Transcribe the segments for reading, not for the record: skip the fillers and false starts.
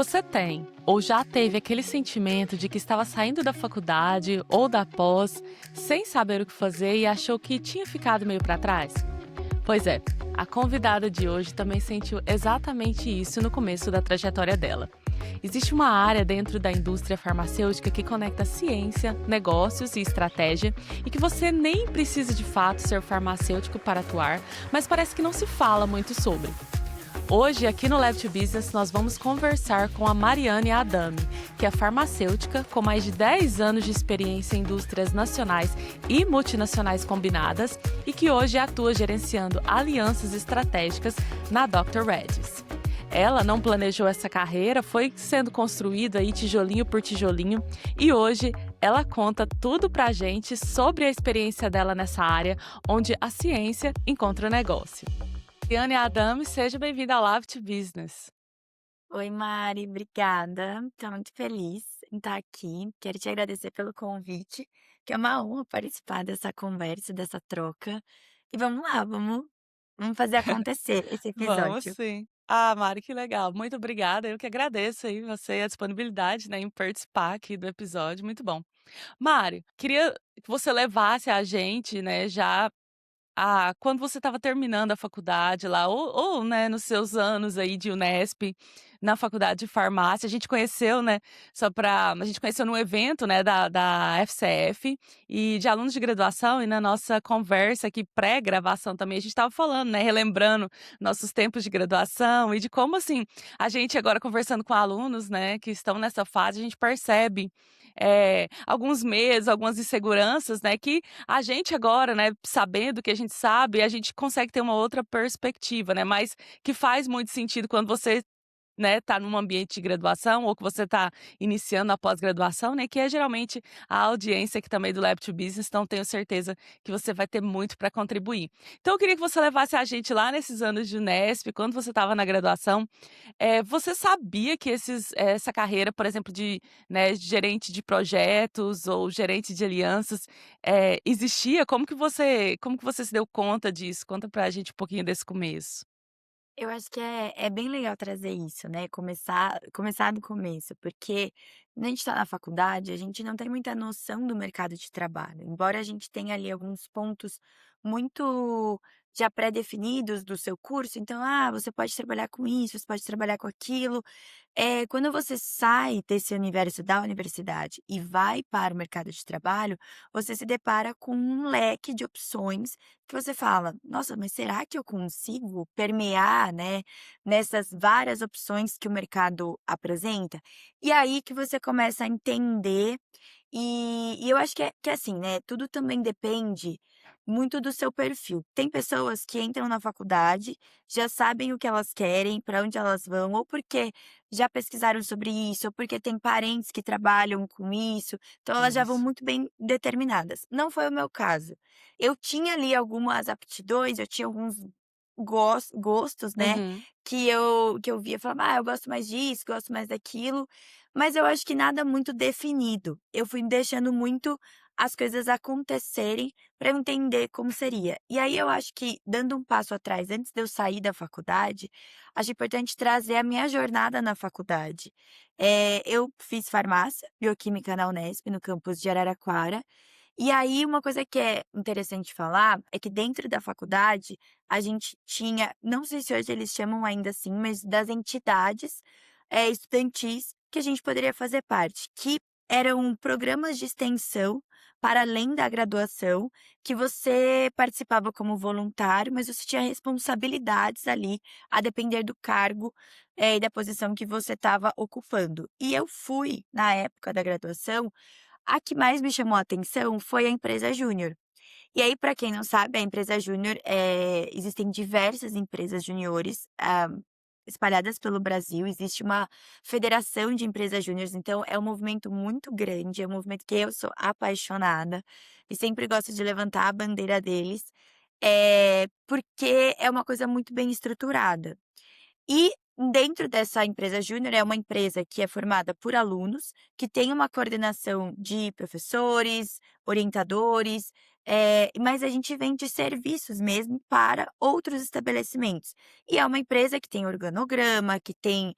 Você tem ou já teve aquele sentimento de que estava saindo da faculdade ou da pós sem saber o que fazer e achou que tinha ficado meio para trás? Pois é, a convidada de hoje também sentiu exatamente isso no começo da trajetória dela. Existe uma área dentro da indústria farmacêutica que conecta ciência, negócios e estratégia e que você nem precisa de fato ser farmacêutico para atuar, mas parece que não se fala muito sobre. Hoje, aqui no Lab to Business, nós vamos conversar com a Mariane Adami, que é farmacêutica com mais de 10 anos de experiência em indústrias nacionais e multinacionais combinadas e que hoje atua gerenciando alianças estratégicas na Dr. Reddy's. Ela não planejou essa carreira, foi sendo construída aí tijolinho por tijolinho e hoje ela conta tudo pra gente sobre a experiência dela nessa área, onde a ciência encontra o negócio. Mariane Adami, seja bem-vinda ao Lab to Business. Oi, Mari, obrigada. Estou muito feliz em estar aqui. Quero te agradecer pelo convite, que é uma honra participar dessa conversa, dessa troca. E vamos lá, vamos fazer acontecer esse Vamos episódio. sim. Ah, Mari, que legal. Muito obrigada. Eu que agradeço aí você e a disponibilidade, né, em participar aqui do episódio. Muito bom. Mari, queria que você levasse a gente, né, já quando você estava terminando a faculdade lá, ou, né, nos seus anos aí de Unesp, na faculdade de farmácia, a gente conheceu, né, a gente conheceu num evento, né, da FCF e de alunos de graduação e na nossa conversa aqui pré-gravação também, a gente estava falando, né, relembrando nossos tempos de graduação e de como, assim, a gente agora conversando com alunos, né, que estão nessa fase, a gente percebe, alguns medos, algumas inseguranças, né, que a gente agora, né, sabendo o que a gente sabe, a gente consegue ter uma outra perspectiva, né, mas que faz muito sentido quando você, né, tá num ambiente de graduação ou que você tá iniciando a pós-graduação, né, que é geralmente a audiência aqui também do Lab to Business, então tenho certeza que você vai ter muito para contribuir. Então eu queria que você levasse a gente lá nesses anos de Unesp, quando você estava na graduação, você sabia que essa carreira, por exemplo, de, né, gerente de projetos ou gerente de alianças, existia? Como que você se deu conta disso? Conta pra gente um pouquinho desse começo. Eu acho que é bem legal trazer isso, né, começar do começo, porque quando a gente está na faculdade, a gente não tem muita noção do mercado de trabalho, embora a gente tenha ali alguns pontos muito já pré-definidos do seu curso, então, você pode trabalhar com isso, você pode trabalhar com aquilo. Quando você sai desse universo da universidade e vai para o mercado de trabalho, você se depara com um leque de opções que você fala: "Nossa, mas será que eu consigo permear, né, nessas várias opções que o mercado apresenta?". E aí que você começa a entender, e eu acho que é assim, né, tudo também depende muito do seu perfil. Tem pessoas que entram na faculdade, já sabem o que elas querem, para onde elas vão, ou porque já pesquisaram sobre isso, ou porque tem parentes que trabalham com isso, então elas já vão Isso. muito bem determinadas. Não foi o meu caso. Eu tinha ali algumas aptidões, eu tinha alguns gostos, né, Uhum. que eu via e falava: "Ah, eu gosto mais disso, gosto mais daquilo", mas eu acho que nada muito definido. Eu fui deixando muito as coisas acontecerem para eu entender como seria. E aí eu acho que, dando um passo atrás, antes de eu sair da faculdade, acho importante trazer a minha jornada na faculdade. Eu fiz farmácia, bioquímica na Unesp, no campus de Araraquara, e aí uma coisa que é interessante falar é que dentro da faculdade a gente tinha, não sei se hoje eles chamam ainda assim, mas das entidades, estudantis que a gente poderia fazer parte, que eram programas de extensão para além da graduação, que você participava como voluntário, mas você tinha responsabilidades ali, a depender do cargo, e da posição que você estava ocupando. E eu fui, na época da graduação, a que mais me chamou a atenção foi a empresa júnior. E aí, para quem não sabe, a empresa júnior, existem diversas empresas juniores, espalhadas pelo Brasil, existe uma federação de empresas júniores, então é um movimento muito grande, é um movimento que eu sou apaixonada e sempre gosto de levantar a bandeira deles, porque é uma coisa muito bem estruturada. E dentro dessa empresa júnior, é uma empresa que é formada por alunos, que tem uma coordenação de professores, orientadores, Mas a gente vende serviços mesmo para outros estabelecimentos. E é uma empresa que tem organograma, que tem,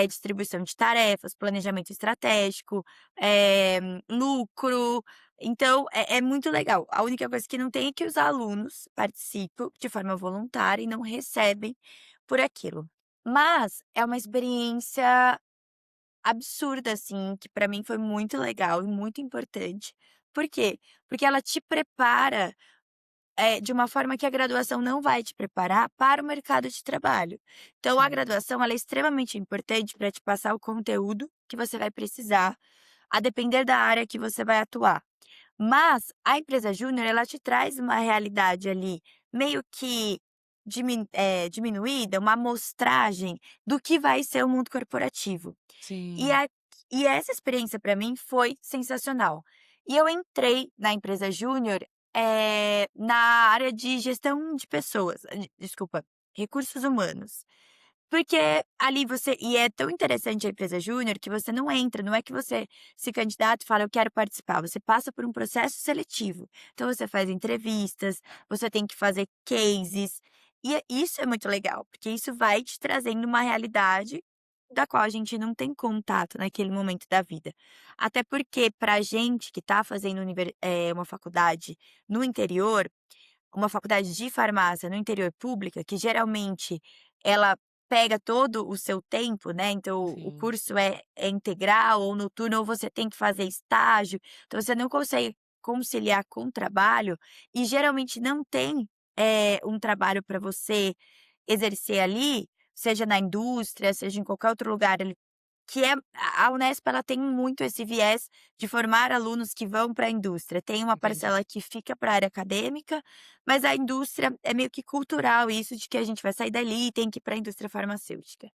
distribuição de tarefas, planejamento estratégico, eh, lucro, então é muito legal. A única coisa que não tem é que os alunos participam de forma voluntária e não recebem por aquilo. Mas é uma experiência absurda, assim, que pra mim foi muito legal e muito importante. Por quê? Porque ela te prepara, de uma forma que a graduação não vai te preparar para o mercado de trabalho. Então a Sim, graduação ela é extremamente importante para te passar o conteúdo que você vai precisar, a depender da área que você vai atuar. Mas a empresa júnior, ela te traz uma realidade ali meio que diminuída, uma amostragem do que vai ser o mundo corporativo. E sim, a e essa experiência para mim foi sensacional. E eu entrei na empresa júnior, na área de gestão de pessoas, desculpa, recursos humanos. Porque ali você e é tão interessante a empresa júnior que você não entra, não é que você se candidata e fala: "Eu quero participar", você passa por um processo seletivo. Então você faz entrevistas, você tem que fazer cases, e isso é muito legal, porque isso vai te trazendo uma realidade da qual a gente não tem contato naquele momento da vida. Até porque pra gente que está fazendo uma faculdade no interior, uma faculdade de farmácia no interior pública, que geralmente ela pega todo o seu tempo, né, então o sim. curso é integral ou noturno ou você tem que fazer estágio, então você não consegue conciliar com o trabalho e geralmente não tem, um trabalho para você exercer ali, seja na indústria, seja em qualquer outro lugar ali que é a Unesp ela tem muito esse viés de formar alunos que vão para a indústria. Tem uma Entendi. parcela que fica para a área acadêmica, mas a indústria é meio que cultural isso de que a gente vai sair dali e tem que ir para a indústria farmacêutica.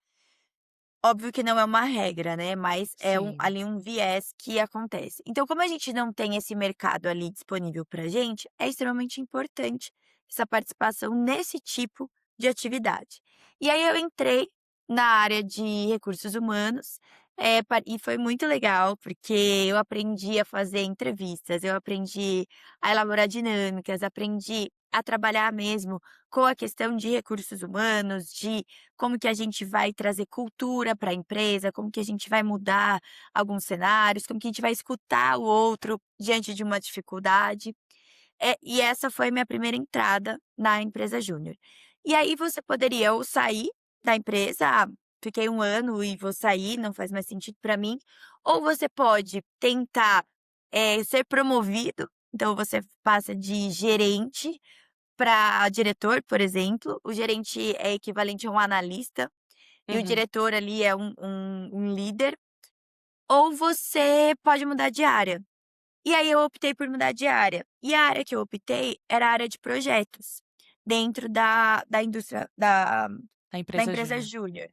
Óbvio que não é uma regra, né, mas é Sim, ali um viés que acontece. Então, como a gente não tem esse mercado ali disponível pra gente, é extremamente importante essa participação nesse tipo de atividade. E aí eu entrei na área de recursos humanos, e foi muito legal, porque eu aprendi a fazer entrevistas, eu aprendi a elaborar dinâmicas, aprendi a trabalhar mesmo com a questão de recursos humanos, de como que a gente vai trazer cultura para a empresa, como que a gente vai mudar alguns cenários, como que a gente vai escutar o outro diante de uma dificuldade. E essa foi minha primeira entrada na empresa júnior. E aí você poderia ou sair da empresa: "Ah, fiquei 1 ano e vou sair, não faz mais sentido para mim", ou você pode tentar, ser promovido, então você passa de gerente para diretor, por exemplo, o gerente é equivalente a um analista, e o uhum, diretor ali é um líder, ou você pode mudar de área. E aí eu optei por mudar de área, e a área que eu optei era a área de projetos, dentro da indústria a da empresa empresa júnior. júnior.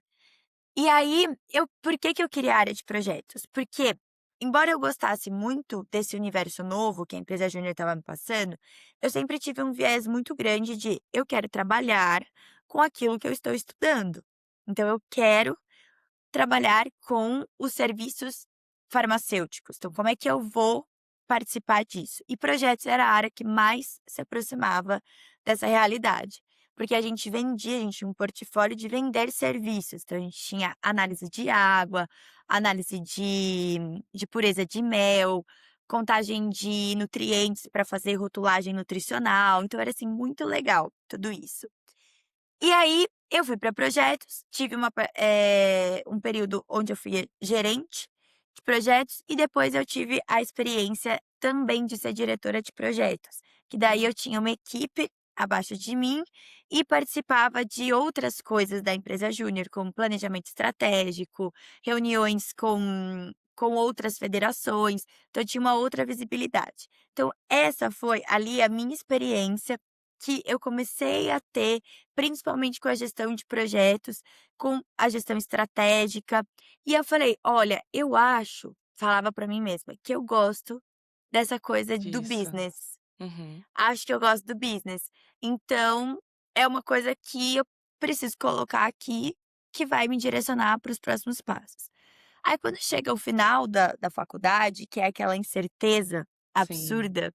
E aí por que que eu queria a área de projetos? Porque, embora eu gostasse muito desse universo novo que a empresa júnior estava me passando, eu sempre tive um viés muito grande de: "Eu quero trabalhar com aquilo que eu estou estudando". Então eu quero trabalhar com os serviços farmacêuticos. Então, como é que eu vou participar disso? E projetos era a área que mais se aproximava dessa realidade, porque a gente tinha um portfólio de vender serviços. Então, a gente tinha análise de água, análise de pureza de mel, contagem de nutrientes para fazer rotulagem nutricional. Então, era assim muito legal tudo isso. E aí, eu fui para projetos, tive um período onde eu fui gerente de projetos e depois eu tive a experiência também de ser diretora de projetos, que daí eu tinha uma equipe abaixo de mim e participava de outras coisas da empresa júnior, como planejamento estratégico, reuniões com outras federações, então eu tinha uma outra visibilidade. Então essa foi ali a minha experiência que eu comecei a ter principalmente com a gestão de projetos, com a gestão estratégica. E eu falei: "Olha, eu acho", falava para mim mesma, "que eu gosto dessa coisa do Disso. business. Uhum. Acho que eu gosto do business. Então, é uma coisa que eu preciso colocar aqui, que vai me direcionar para os próximos passos". Aí quando chega o final da faculdade, que é aquela incerteza Sim. absurda,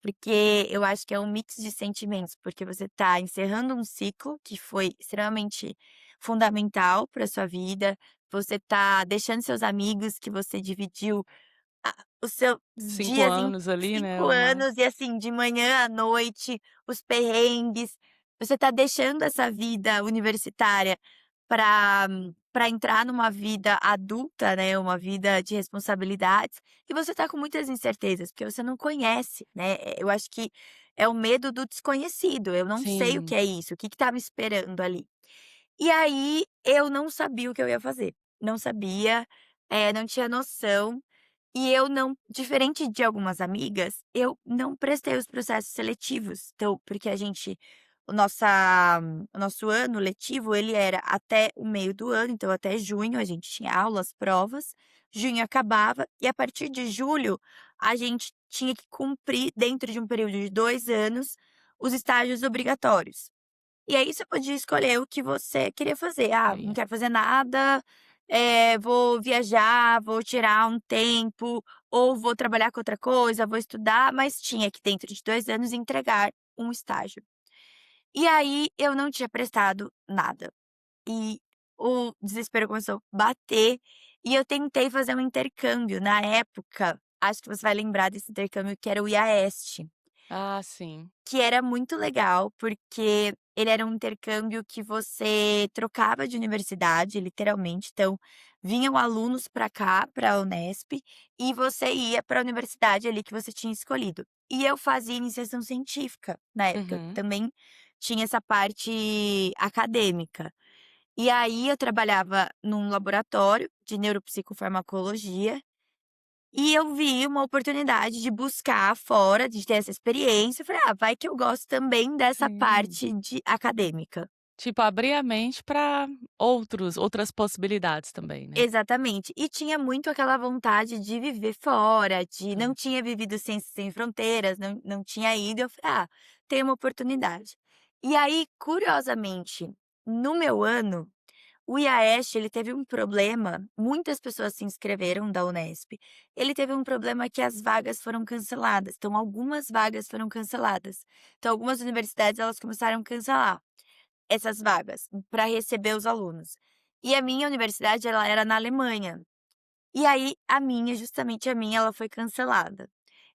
porque eu acho que é um mix de sentimentos, porque você tá encerrando um ciclo que foi extremamente fundamental para sua vida, você tá deixando seus amigos que você dividiu os seus 5 dias em anos ali, né, 5 ou mais. anos e, assim, de manhã à noite, os perrengues. Você tá deixando essa vida universitária para entrar numa vida adulta, né, uma vida de responsabilidades, e você tá com muitas incertezas, porque você não conhece, né. Eu acho que é o medo do desconhecido, eu não sei o que Sim. é isso, o que que tá me esperando ali. E aí, eu não sabia o que eu ia fazer, não sabia, não tinha noção. E eu não, diferente de algumas amigas, eu não prestei os processos seletivos. Então, porque o nosso ano letivo, ele era até o meio do ano, então até junho a gente tinha aulas, provas, junho acabava e a partir de julho a gente tinha que cumprir, dentro de um período de 2 anos, os estágios obrigatórios. E aí você podia escolher o que você queria fazer. "Ah, não Aí quero fazer nada, vou viajar, vou tirar um tempo, ou vou trabalhar com outra coisa, vou estudar", mas tinha que, dentro de 2 anos, entregar um estágio. E aí eu não tinha prestado nada. E o desespero começou a bater, e eu tentei fazer um intercâmbio. Na época, acho que você vai lembrar desse intercâmbio, que era o IAEST. ah, sim. Que era muito legal, porque ele era um intercâmbio que você trocava de universidade, literalmente. Então, vinham alunos para cá, para a Unesp, e você ia para a universidade ali que você tinha escolhido. E eu fazia iniciação científica na época, eu Uhum. também tinha essa parte acadêmica. E aí eu trabalhava num laboratório de neuropsicofarmacologia e eu vi uma oportunidade de buscar fora, de ter essa experiência, eu falei: "Ah, vai que eu gosto também dessa Sim. parte de acadêmica". Tipo, abrir a mente para outras possibilidades também, né. Exatamente. E tinha muito aquela vontade de viver fora, de não Sim. tinha vivido Ciências Sem Fronteiras, não tinha ido, eu falei: "Ah, tem uma oportunidade". E aí, curiosamente, no meu ano, o IAEST, ele teve um problema, muitas pessoas se inscreveram da Unesp, ele teve um problema que as vagas foram canceladas, então algumas vagas foram canceladas. Então algumas universidades, elas começaram a cancelar essas vagas para receber os alunos. E a minha universidade, ela era na Alemanha, e aí a minha, justamente a minha, ela foi cancelada.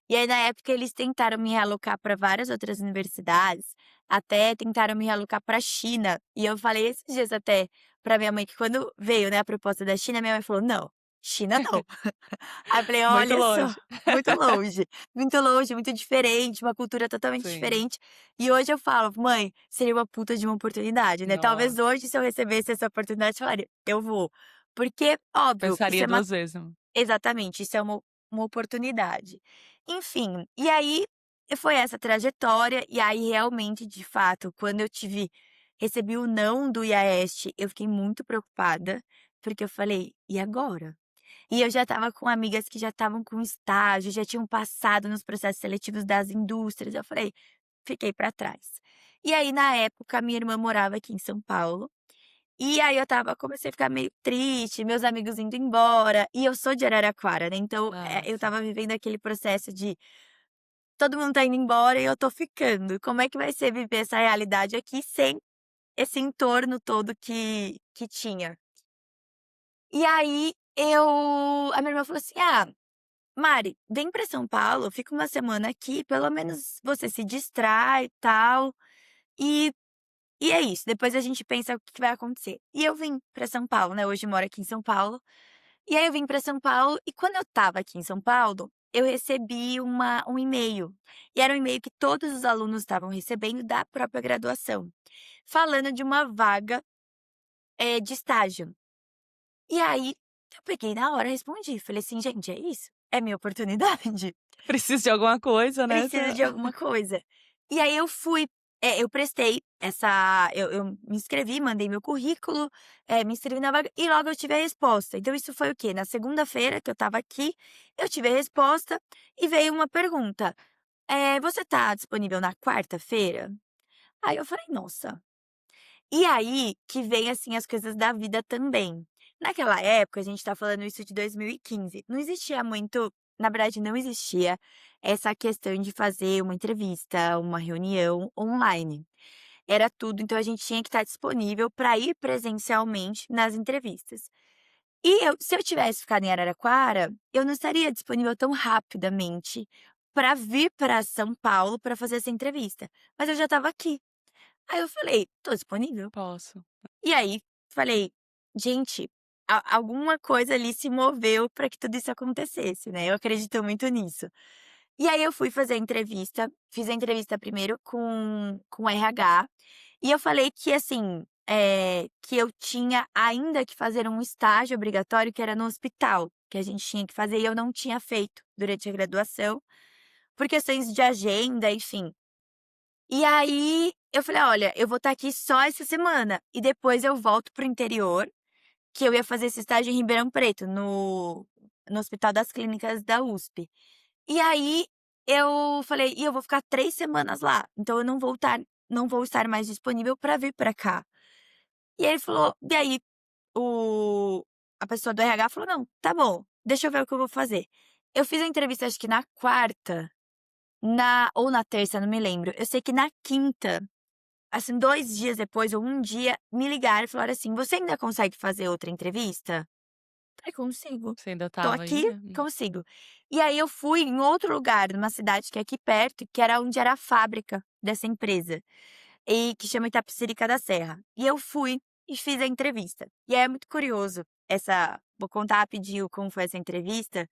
E aí, na época, eles tentaram me realocar para várias outras universidades, até tentaram me realocar pra China. E eu falei esses dias até pra minha mãe que, quando veio, né, a proposta da China, minha mãe falou: "Não, China não". Aí eu falei: Muito "Olha só, longe. muito longe, muito diferente, uma cultura totalmente Sim. diferente". E hoje eu falo: "Mãe, seria uma puta de uma oportunidade, né". Talvez Nossa, hoje, se eu recebesse essa oportunidade, eu falaria: "Eu vou". Porque, óbvio, isso pensaria é uma 2 vezes, né. exatamente, isso é uma oportunidade. Enfim, e aí foi essa trajetória, e aí realmente, de fato, quando eu recebi o não do IAEST, eu fiquei muito preocupada, porque eu falei: "E agora?". E eu já estava com amigas que já estavam com estágio, já tinham passado nos processos seletivos das indústrias, eu falei fiquei para trás. E aí, na época, minha irmã morava aqui em São Paulo, e aí eu comecei a ficar meio triste, meus amigos indo embora, e eu sou de Araraquara, né, então, Ah, eu sim. estava vivendo aquele processo de todo mundo tá indo embora e eu tô ficando, como é que vai ser viver essa realidade aqui sem esse entorno todo que tinha? E aí a minha irmã falou assim: "Ah, Mari, vem pra São Paulo, fica uma semana aqui, pelo menos você se distrai e tal, e e é isso, depois a gente pensa o que que vai acontecer". E eu vim pra São Paulo, né, hoje moro aqui em São Paulo. E aí eu vim para São Paulo e, quando eu estava aqui em São Paulo, eu recebi um e-mail, e era um e-mail que todos os alunos estavam recebendo da própria graduação, falando de uma vaga, de estágio. E aí eu peguei na hora e respondi, falei assim: "Gente, é isso? É minha oportunidade?". Precisa de alguma coisa, né, Preciso você de alguma coisa. E aí eu fui, eu prestei essa eu me inscrevi, mandei meu currículo, me inscrevi na vaga e logo eu tive a resposta. Então isso foi o quê? Na segunda-feira que eu estava aqui, eu tive a resposta e veio uma pergunta: "Você tá disponível na quarta-feira?". Aí eu falei: "Nossa". E aí que vem, assim, as coisas da vida também. Naquela época, a gente tá falando isso de 2015, não existia muito na verdade não existia essa questão de fazer uma entrevista, uma reunião online. Era tudo, então a gente tinha que estar disponível para ir presencialmente nas entrevistas. E se eu tivesse ficado em Araraquara, eu não estaria disponível tão rapidamente para vir para São Paulo para fazer essa entrevista, mas eu já estava aqui. Aí eu falei: "Tô disponível". Posso. E aí falei: "Gente, alguma coisa ali se moveu para que tudo isso acontecesse, né", eu acredito muito nisso. E aí eu fui fazer a entrevista, fiz a entrevista primeiro com o RH, e eu falei que assim, que eu tinha ainda que fazer um estágio obrigatório que era no hospital, que a gente tinha que fazer e eu não tinha feito durante a graduação, por questões de agenda, enfim. E aí eu falei: "Olha, eu vou estar aqui só essa semana e depois eu volto para o interior", que eu ia fazer esse estágio em Ribeirão Preto, no Hospital das Clínicas da USP. E aí eu falei: "E eu vou ficar 3 semanas lá, então eu não vou estar mais disponível para vir para cá". E ele falou e aí o a pessoa do RH falou: "Não, tá bom, deixa eu ver o que eu vou fazer". Eu fiz a entrevista acho que na quarta, ou na terça, não me lembro. Eu sei que na quinta, assim, 2 dias depois ou um dia, me ligaram e falaram assim: "Você ainda consegue fazer outra entrevista?" Falei: "Consigo. Você ainda Tô estava aí? aqui, consigo". E aí eu fui em outro lugar, numa cidade que é aqui perto, que era onde era a fábrica dessa empresa, e que chama Itapecerica da Serra. E eu fui e fiz a entrevista. E aí é muito curioso vou contar rapidinho como foi essa entrevista,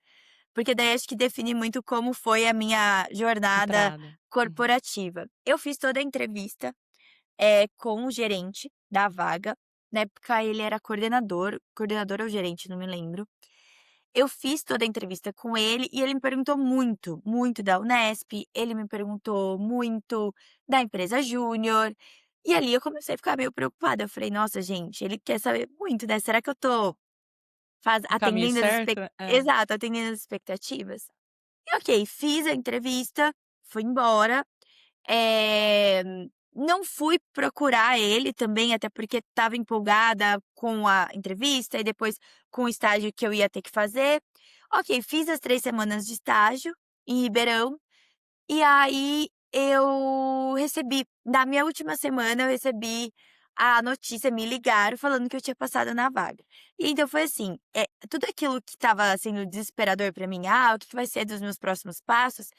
porque daí acho que define muito como foi a minha jornada Entrada. Uhum. corporativa. Eu fiz toda a entrevista, com o gerente da vaga, na época ele era coordenador ou gerente, não me lembro. Eu fiz toda a entrevista com ele e ele me perguntou muito, muito da Unesp, ele me perguntou muito da empresa júnior, e ali eu comecei a ficar meio preocupada, eu falei: "Nossa gente, ele quer saber muito, né, será que eu tô No caminho atendendo certo? É. exato, atendendo as expectativas?". E ok, fiz a entrevista, fui embora, eh, não fui procurar ele também, até porque estava empolgada com a entrevista e depois com o estágio que eu ia ter que fazer. Ok, fiz as 3 semanas de estágio em Ribeirão, e aí eu recebi na minha última semana, eu recebi a notícia, me ligaram falando que eu tinha passado na vaga. E então foi assim, tudo aquilo que estava sendo desesperador pra mim, "Ah, o que que vai ser dos meus próximos passos?",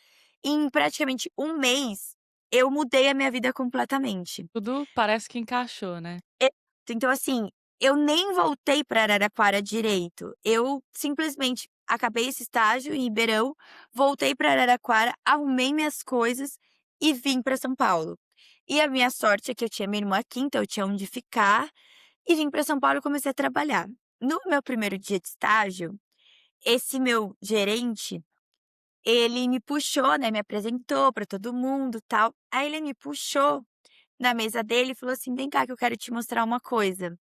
em praticamente um mês, eu mudei a minha vida completamente. Tudo parece que encaixou, né. Exato. Então, assim, eu nem voltei para Araraquara direito, eu simplesmente acabei esse estágio em Ribeirão, voltei para Araraquara, arrumei minhas coisas e vim para São Paulo. E a minha sorte é que eu tinha minha irmã aqui, então eu tinha onde ficar, e vim para São Paulo e comecei a trabalhar. No meu primeiro dia de estágio, esse meu gerente, ele me puxou, né, me apresentou para todo mundo, tal, aí ele me puxou na mesa dele e falou assim: "Vem cá que eu quero te mostrar uma coisa".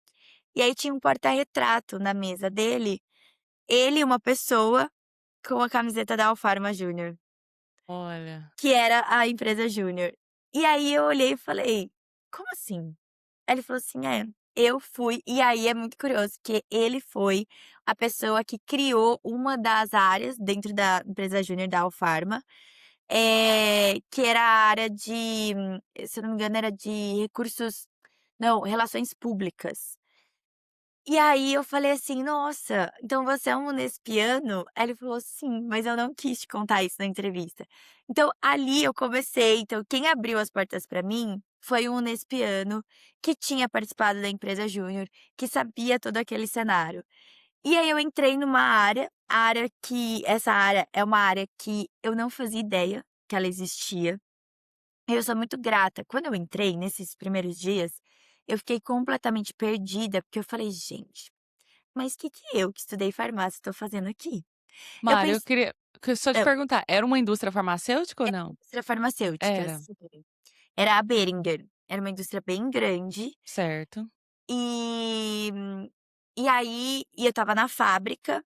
E aí tinha um porta-retrato na mesa dele, ele e uma pessoa com a camiseta da Alfarma Júnior, Olha, que era a empresa Júnior. E aí eu olhei e falei: "Como assim?". Aí ele falou assim: "É, eu fui", e aí é muito curioso, que ele foi a pessoa que criou uma das áreas dentro da empresa Júnior da Alfarma, que era a área de, se eu não me engano era de recursos, não, relações públicas. E aí eu falei assim: "Nossa, então você é um unespiano?". Aí ele falou: "Sim, mas eu não quis te contar isso na entrevista". Então ali eu comecei, então quem abriu as portas para mim foi um unespiano que tinha participado da empresa júnior, que sabia todo aquele cenário. E aí eu entrei numa área, a área que essa área é uma área que eu não fazia ideia que ela existia. Eu sou muito grata. Quando eu entrei, nesses primeiros dias, eu fiquei completamente perdida, porque eu falei: "Gente, mas que eu que estudei farmácia estou fazendo aqui?". Eu Mário, eu pensei queria só te hã, perguntar, era uma indústria farmacêutica ou não? indústria farmacêutica, Era, sim. Era a Boehringer, era uma indústria bem grande, certo. e eu estava na fábrica,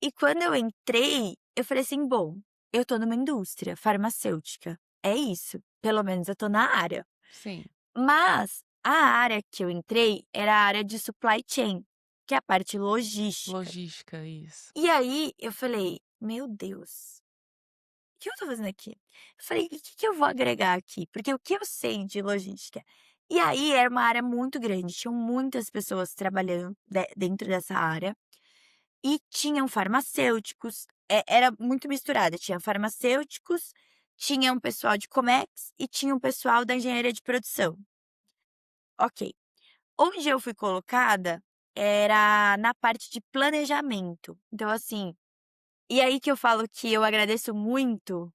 e quando eu entrei, eu falei assim: "Bom, eu tô numa indústria farmacêutica, é isso, pelo menos eu tô na área". Sim, Mas a área que eu entrei era a área de supply chain, que é a parte logística. logística, isso. E aí eu falei: "Meu Deus, o que eu tô fazendo aqui?". Eu falei: "O que que eu vou agregar aqui?", porque o que eu sei de logística? E aí era uma área muito grande, tinham muitas pessoas trabalhando dentro dessa área, e tinham farmacêuticos, era muito misturada, tinha farmacêuticos, tinha um pessoal de Comex e tinha um pessoal da engenharia de produção. Ok. Onde eu fui colocada era na parte de planejamento. Então, assim, e aí que eu falo que eu agradeço muito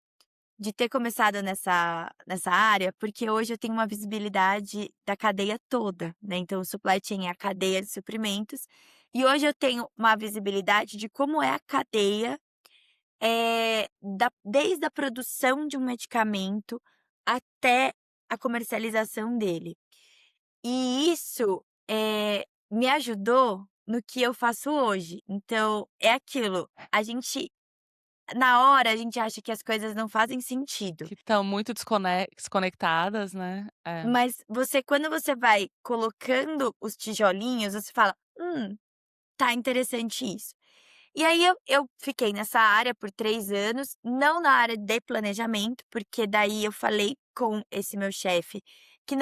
de ter começado nessa área, porque hoje eu tenho uma visibilidade da cadeia toda, né, então o supply chain é a cadeia de suprimentos, e hoje eu tenho uma visibilidade de como é a cadeia, desde a produção de um medicamento até a comercialização dele. E isso, me ajudou no que eu faço hoje. Então, é aquilo, a gente na hora a gente acha que as coisas não fazem sentido, Que estão muito desconectadas, né. É. mas quando você vai colocando os tijolinhos, você fala: tá interessante isso". E aí eu fiquei nessa área por 3 anos, não na área de planejamento, porque daí eu falei com esse meu chefe que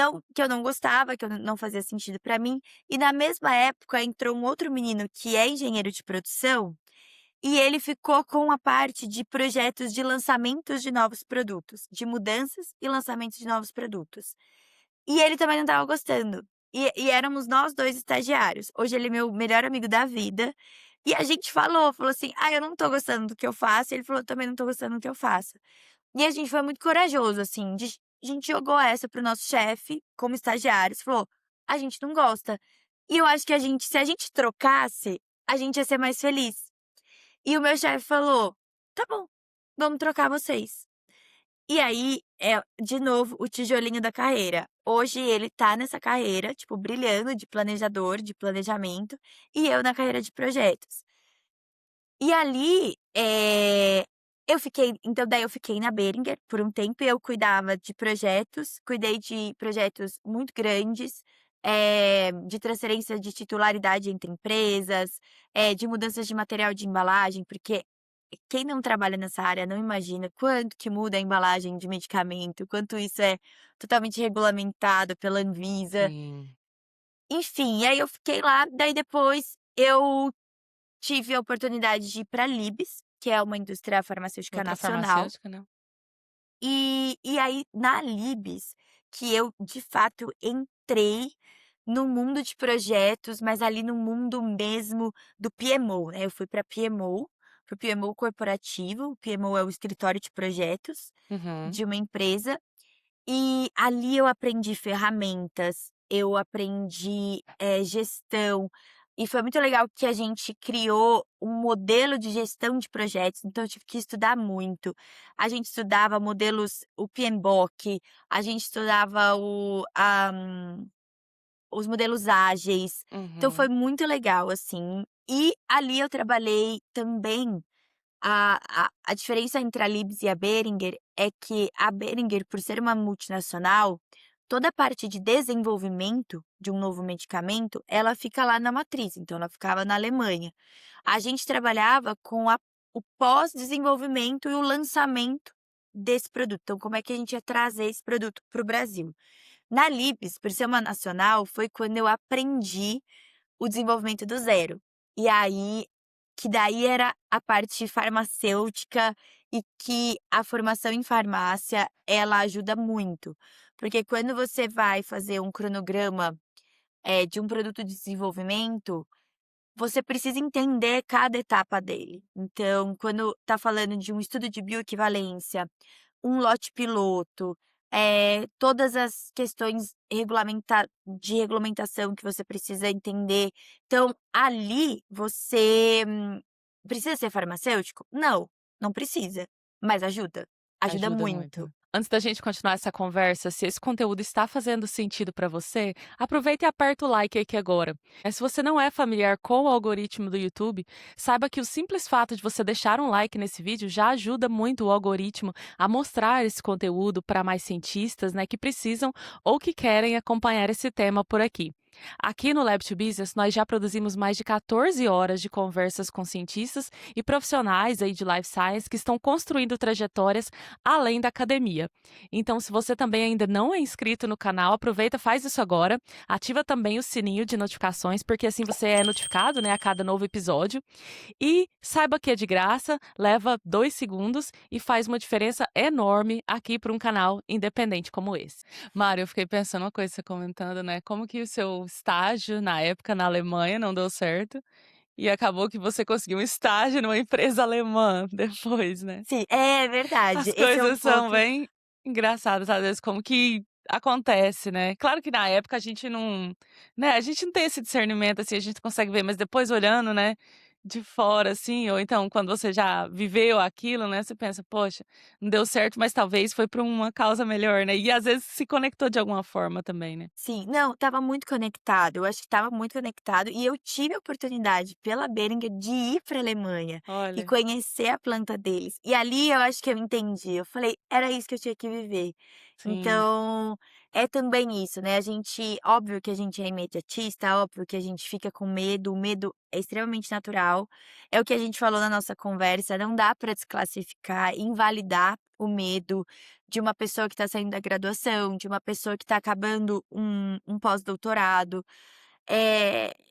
eu não gostava, que eu não fazia sentido para mim, e na mesma época entrou um outro menino que é engenheiro de produção, e ele ficou com a parte de projetos de lançamentos de novos produtos, de mudanças e lançamentos de novos produtos. E ele também não estava gostando. E éramos nós 2 estagiários. Hoje ele é meu melhor amigo da vida, e a gente falou assim: "Ah, eu não tô gostando do que eu faço", ele falou: "Também não tô gostando do que eu faço". E a gente foi muito corajoso, assim, a gente jogou essa para o nosso chefe, como estagiários, falou: "A gente não gosta". E eu acho que se a gente trocasse, a gente ia ser mais feliz. E o meu chefe falou: "Tá bom, vamos trocar vocês". E aí, é de novo o tijolinho da carreira. Hoje ele tá nessa carreira, tipo, brilhando de planejador, de planejamento, e eu na carreira de projetos. E ali, daí eu fiquei na Behringer por um tempo e eu cuidava de projetos, cuidei de projetos muito grandes, de transferência de titularidade entre empresas, de mudanças de material de embalagem, porque quem não trabalha nessa área não imagina quanto que muda a embalagem de medicamento, quanto isso é totalmente regulamentado pela Anvisa. Sim. Enfim, e aí eu fiquei lá, daí depois eu tive a oportunidade de ir pra Libs, que é uma indústria farmacêutica Outra nacional, farmacêutica, né. e aí na Libs, que eu de fato entrei no mundo de projetos, mas ali no mundo mesmo do PMO, né, eu fui pra PMO, para o PMO corporativo, o PMO é o escritório de projetos Uhum. de uma empresa, e ali eu aprendi ferramentas, eu aprendi, gestão, e foi muito legal que a gente criou um modelo de gestão de projetos, então eu tive que estudar muito. A gente estudava modelos, o PMBOK, a gente estudava os modelos ágeis, então foi Uhum. muito legal, assim. E ali eu trabalhei também a diferença entre a Libs e a Behringer é que a Behringer, por ser uma multinacional, toda a parte de desenvolvimento de um novo medicamento, ela fica lá na matriz, então ela ficava na Alemanha. A gente trabalhava com o pós-desenvolvimento e o lançamento desse produto, então como é que a gente ia trazer esse produto para o Brasil. Na Libs, por ser uma nacional, foi quando eu aprendi o desenvolvimento do zero. E aí que daí era a parte farmacêutica e que a formação em farmácia, ela ajuda muito. Porque quando você vai fazer um cronograma, de um produto de desenvolvimento, você precisa entender cada etapa dele. Então, quando tá falando de um estudo de bioequivalência, um lote piloto, todas as questões de regulamentação que você precisa entender. Então, ali você precisa ser farmacêutico? Não, não precisa, mas ajuda, ajuda Ajuda muito. muito. Antes da gente continuar essa conversa, se esse conteúdo está fazendo sentido para você, aproveita e aperta o like aqui agora. Se você não é familiar com o algoritmo do YouTube, saiba que o simples fato de você deixar um like nesse vídeo já ajuda muito o algoritmo a mostrar esse conteúdo para mais cientistas, né, que precisam ou que querem acompanhar esse tema por aqui. Aqui no Lab to Business, nós já produzimos mais de 14 horas de conversas com cientistas e profissionais aí de life science que estão construindo trajetórias além da academia. Então, se você também ainda não é inscrito no canal, aproveita, faz isso agora. Ativa também o sininho de notificações, porque assim você é notificado, né, a cada novo episódio. E saiba que é de graça, leva 2 segundos e faz uma diferença enorme aqui para um canal independente como esse. Mário, eu fiquei pensando uma coisa, você comentando, né, como que o seu estágio na época na Alemanha não deu certo, e acabou que você conseguiu um estágio numa empresa alemã depois, né. Sim, é As verdade, esse é um coisas são ponto. bem engraçadas, às vezes, como que acontece, né. Claro que na época a gente não, né, a gente não tem esse discernimento, assim, a gente consegue ver, mas depois olhando, né, de fora, assim, ou então quando você já viveu aquilo, né, você pensa: "Poxa, não deu certo, mas talvez foi por uma causa melhor", né, e às vezes se conectou de alguma forma também, né. Sim, não, estava muito conectado, eu acho que estava muito conectado e eu tive a oportunidade pela Behringer de ir pra Alemanha e Olha, conhecer a planta deles. E ali eu acho que eu entendi, eu falei: "Era isso que eu tinha que viver". sim, Então, é também isso, né, a gente óbvio que a gente é imediatista, óbvio que a gente fica com medo, o medo é extremamente natural, é o que a gente falou na nossa conversa, não dá para desclassificar, invalidar o medo de uma pessoa que está saindo da graduação, de uma pessoa que está acabando um pós-doutorado.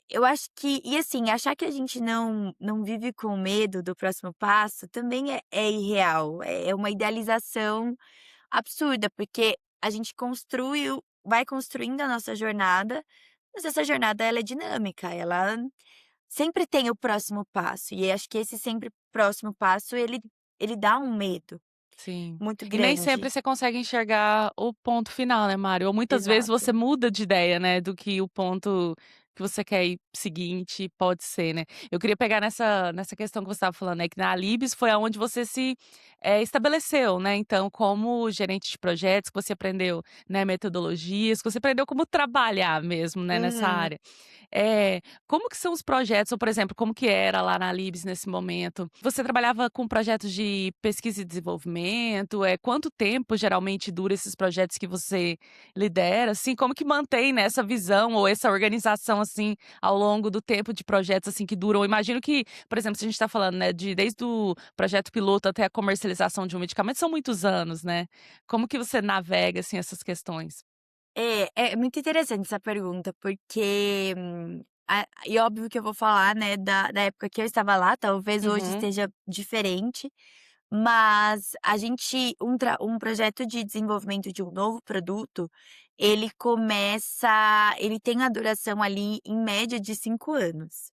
Eu acho que e assim, achar que a gente não vive com medo do próximo passo também é irreal, é uma idealização absurda, porque a gente vai construindo a nossa jornada, mas essa jornada ela é dinâmica, ela sempre tem o próximo passo, e acho que esse sempre próximo passo ele dá um medo sim. muito E nem sempre grande. você consegue enxergar o ponto final, né, Mário, ou muitas vezes você Exato. muda de ideia, né, do que o ponto que você quer ir seguinte pode ser, né. Eu queria pegar nessa questão que você estava falando, né, que na Alibis foi aonde você se, estabeleceu, né, então como gerente de projetos, que você aprendeu, né, metodologias, que você aprendeu como trabalhar mesmo, né, nessa Uhum. área. Como que são os projetos ou, por exemplo, como que era lá na Libs nesse momento? Você trabalhava com projetos de pesquisa e desenvolvimento? Quanto tempo geralmente dura esses projetos que você lidera, assim? Como que mantém, né, essa visão ou essa organização, assim, ao longo do tempo de projetos, assim, que duram? Imagino que, por exemplo, se a gente está falando, né, de desde o projeto piloto até a comercialização de um medicamento, são muitos anos, né? Como que você navega, assim, essas questões? É muito interessante essa pergunta, porque, e óbvio que eu vou falar, né, da época que eu estava lá, talvez hoje Uhum, esteja diferente, mas a gente um projeto de desenvolvimento de um novo produto, ele tem a duração ali em média de 5 anos.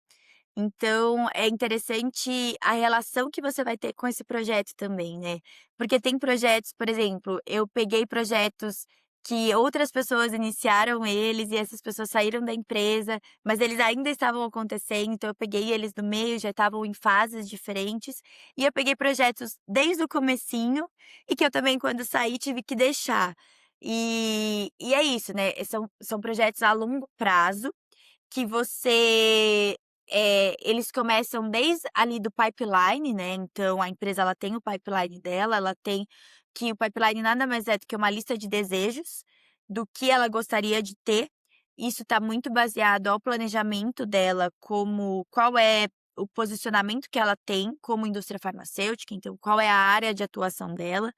Então, é interessante a relação que você vai ter com esse projeto também, né. Porque tem projetos, por exemplo, eu peguei projetos que outras pessoas iniciaram eles e essas pessoas saíram da empresa, mas eles ainda estavam acontecendo, então eu peguei eles no meio, já estavam em fases diferentes. E eu peguei projetos desde o comecinho e que eu também quando saí tive que deixar. E é isso, né, são projetos a longo prazo que eles começam desde ali do pipeline, né, então a empresa ela tem o pipeline dela, ela tem que o pipeline nada mais é do que uma lista de desejos, do que ela gostaria de ter. Isso está muito baseado ao planejamento dela, como qual é o posicionamento que ela tem como indústria farmacêutica, então qual é a área de atuação dela,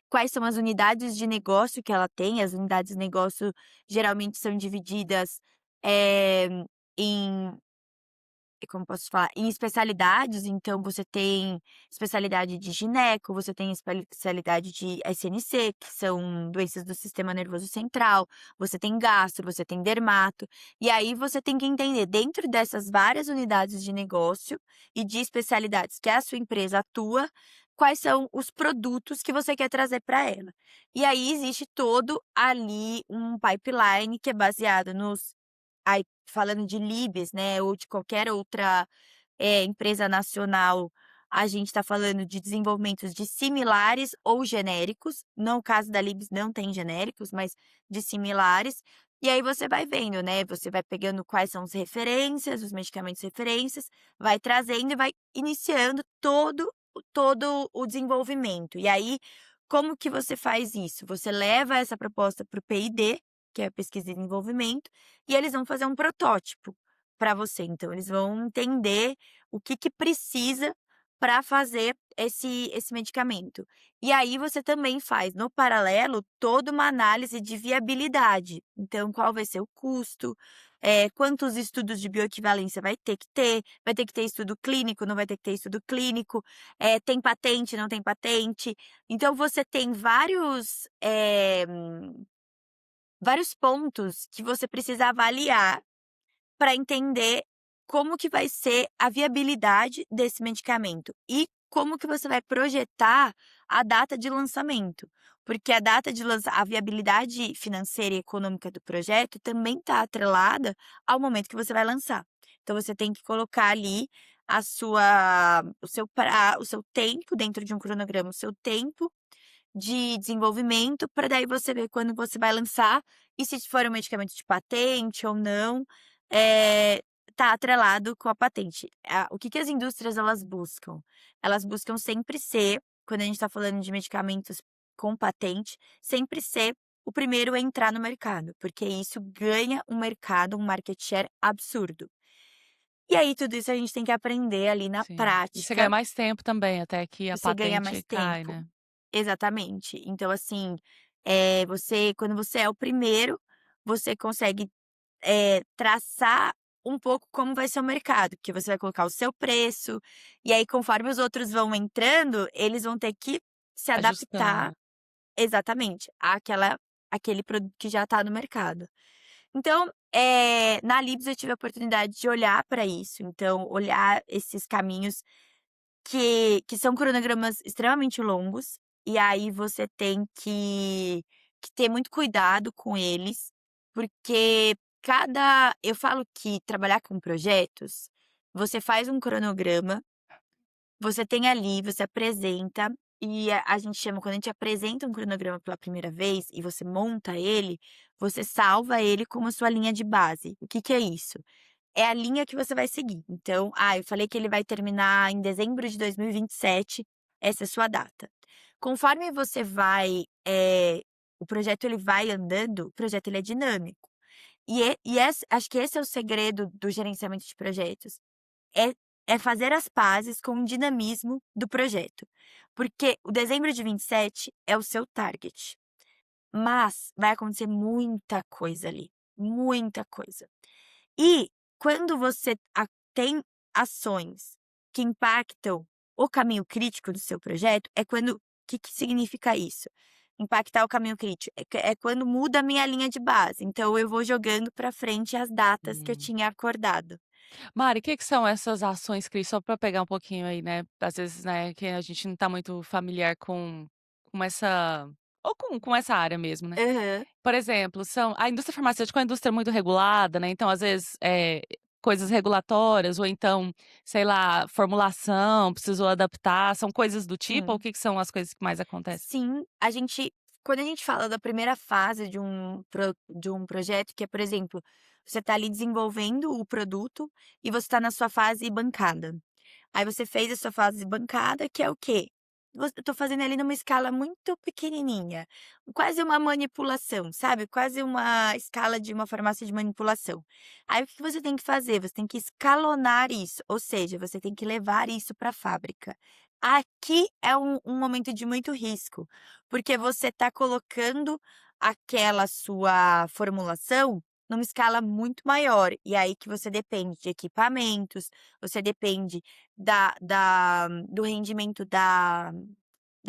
quais são as unidades de negócio que ela tem, as unidades de negócio geralmente são divididas, eh em como posso falar? Em especialidades, então você tem especialidade de gineco, você tem especialidade de SNC, que são doenças do sistema nervoso central, você tem gastro, você tem dermato, e aí você tem que entender dentro dessas várias unidades de negócio e de especialidades que a sua empresa atua, quais são os produtos que você quer trazer para ela. E aí existe todo ali um pipeline que é baseado nos Aí, falando de Libes, né, ou de qualquer outra, empresa nacional, a gente está falando de desenvolvimentos de similares ou genéricos, no caso da Libes não tem genéricos, mas de similares, e aí você vai vendo, né, você vai pegando quais são as referências, os medicamentos referências, vai trazendo e vai iniciando todo o desenvolvimento. E aí, como que você faz isso? Você leva essa proposta para o P&D, que é pesquisa e desenvolvimento, e eles vão fazer um protótipo para você. Então eles vão entender o que que precisa para fazer esse medicamento. E aí você também faz, no paralelo, toda uma análise de viabilidade. Então qual vai ser o custo, quantos estudos de bioequivalência vai ter que ter estudo clínico, não vai ter que ter estudo clínico, tem patente, não tem patente. Então você tem vários pontos que você precisa avaliar para entender como que vai ser a viabilidade desse medicamento e como que você vai projetar a data de lançamento, porque a viabilidade financeira e econômica do projeto também está atrelada ao momento que você vai lançar. Então você tem que colocar ali o seu tempo dentro de um cronograma, o seu tempo de desenvolvimento, para daí você ver quando você vai lançar, e se for um medicamento de patente ou não, tá atrelado com a patente. O que que as indústrias elas buscam? Elas buscam sempre ser, quando a gente está falando de medicamentos com patente, sempre ser o primeiro a entrar no mercado, porque isso ganha um mercado, um market share absurdo. E aí tudo isso a gente tem que aprender ali na Sim. E você ganha prática, mais tempo também, até que a você ganha mais patente cai, tempo. né. Exatamente. Então, assim, quando você é o primeiro, você consegue, traçar um pouco como vai ser o mercado, porque você vai colocar o seu preço, e aí conforme os outros vão entrando, eles vão ter que se adaptar Ajustando. exatamente aquele produto que já está no mercado. Então, na Libs eu tive a oportunidade de olhar para isso, então olhar esses caminhos que são cronogramas extremamente longos, e aí você tem que ter muito cuidado com eles, porque eu falo que trabalhar com projetos, você faz um cronograma, você tem ali, você apresenta, e a gente chama quando a gente apresenta um cronograma pela primeira vez e você monta ele, você salva ele como a sua linha de base. O que que é isso? É a linha que você vai seguir. Então, eu falei que ele vai terminar em dezembro de 2027, essa é a sua data. Conforme você vai, o projeto ele vai andando, o projeto ele é dinâmico. Acho que esse é o segredo do gerenciamento de projetos, é é fazer as pazes com o dinamismo do projeto. Porque o dezembro de 27 é o seu target, mas vai acontecer muita coisa ali, muita coisa. E quando você tem ações que impactam o caminho crítico do seu projeto, é quando o que que significa isso? Impactar o caminho crítico é quando muda a minha linha de base, então eu vou jogando para frente as datas que eu Hum. tinha acordado. Mari, o que que são essas ações CRI? Só para pegar um pouquinho aí, né, às vezes, né, que a gente não tá muito familiar com essa ou com essa área mesmo, né. Aham. Por exemplo, são a indústria farmacêutica é uma indústria muito regulada, né, então às vezes, coisas regulatórias ou então, sei lá, formulação, precisou adaptar, são coisas do tipo ou o Sim. que que são as coisas que mais acontecem? Sim, quando a gente fala da primeira fase de um projeto, que é, por exemplo, você está ali desenvolvendo o produto e você está na sua fase bancada. Aí você fez a sua fase bancada, que é o quê? Eu tô fazendo ali numa escala muito pequenininha, quase uma manipulação, sabe, quase uma escala de uma farmácia de manipulação. Aí o que que você tem que fazer? Você tem que escalonar isso, ou seja, você tem que levar isso para a fábrica. Aqui é um momento de muito risco, porque você está colocando aquela sua formulação numa escala muito maior, e aí que você depende de equipamentos, você depende do rendimento da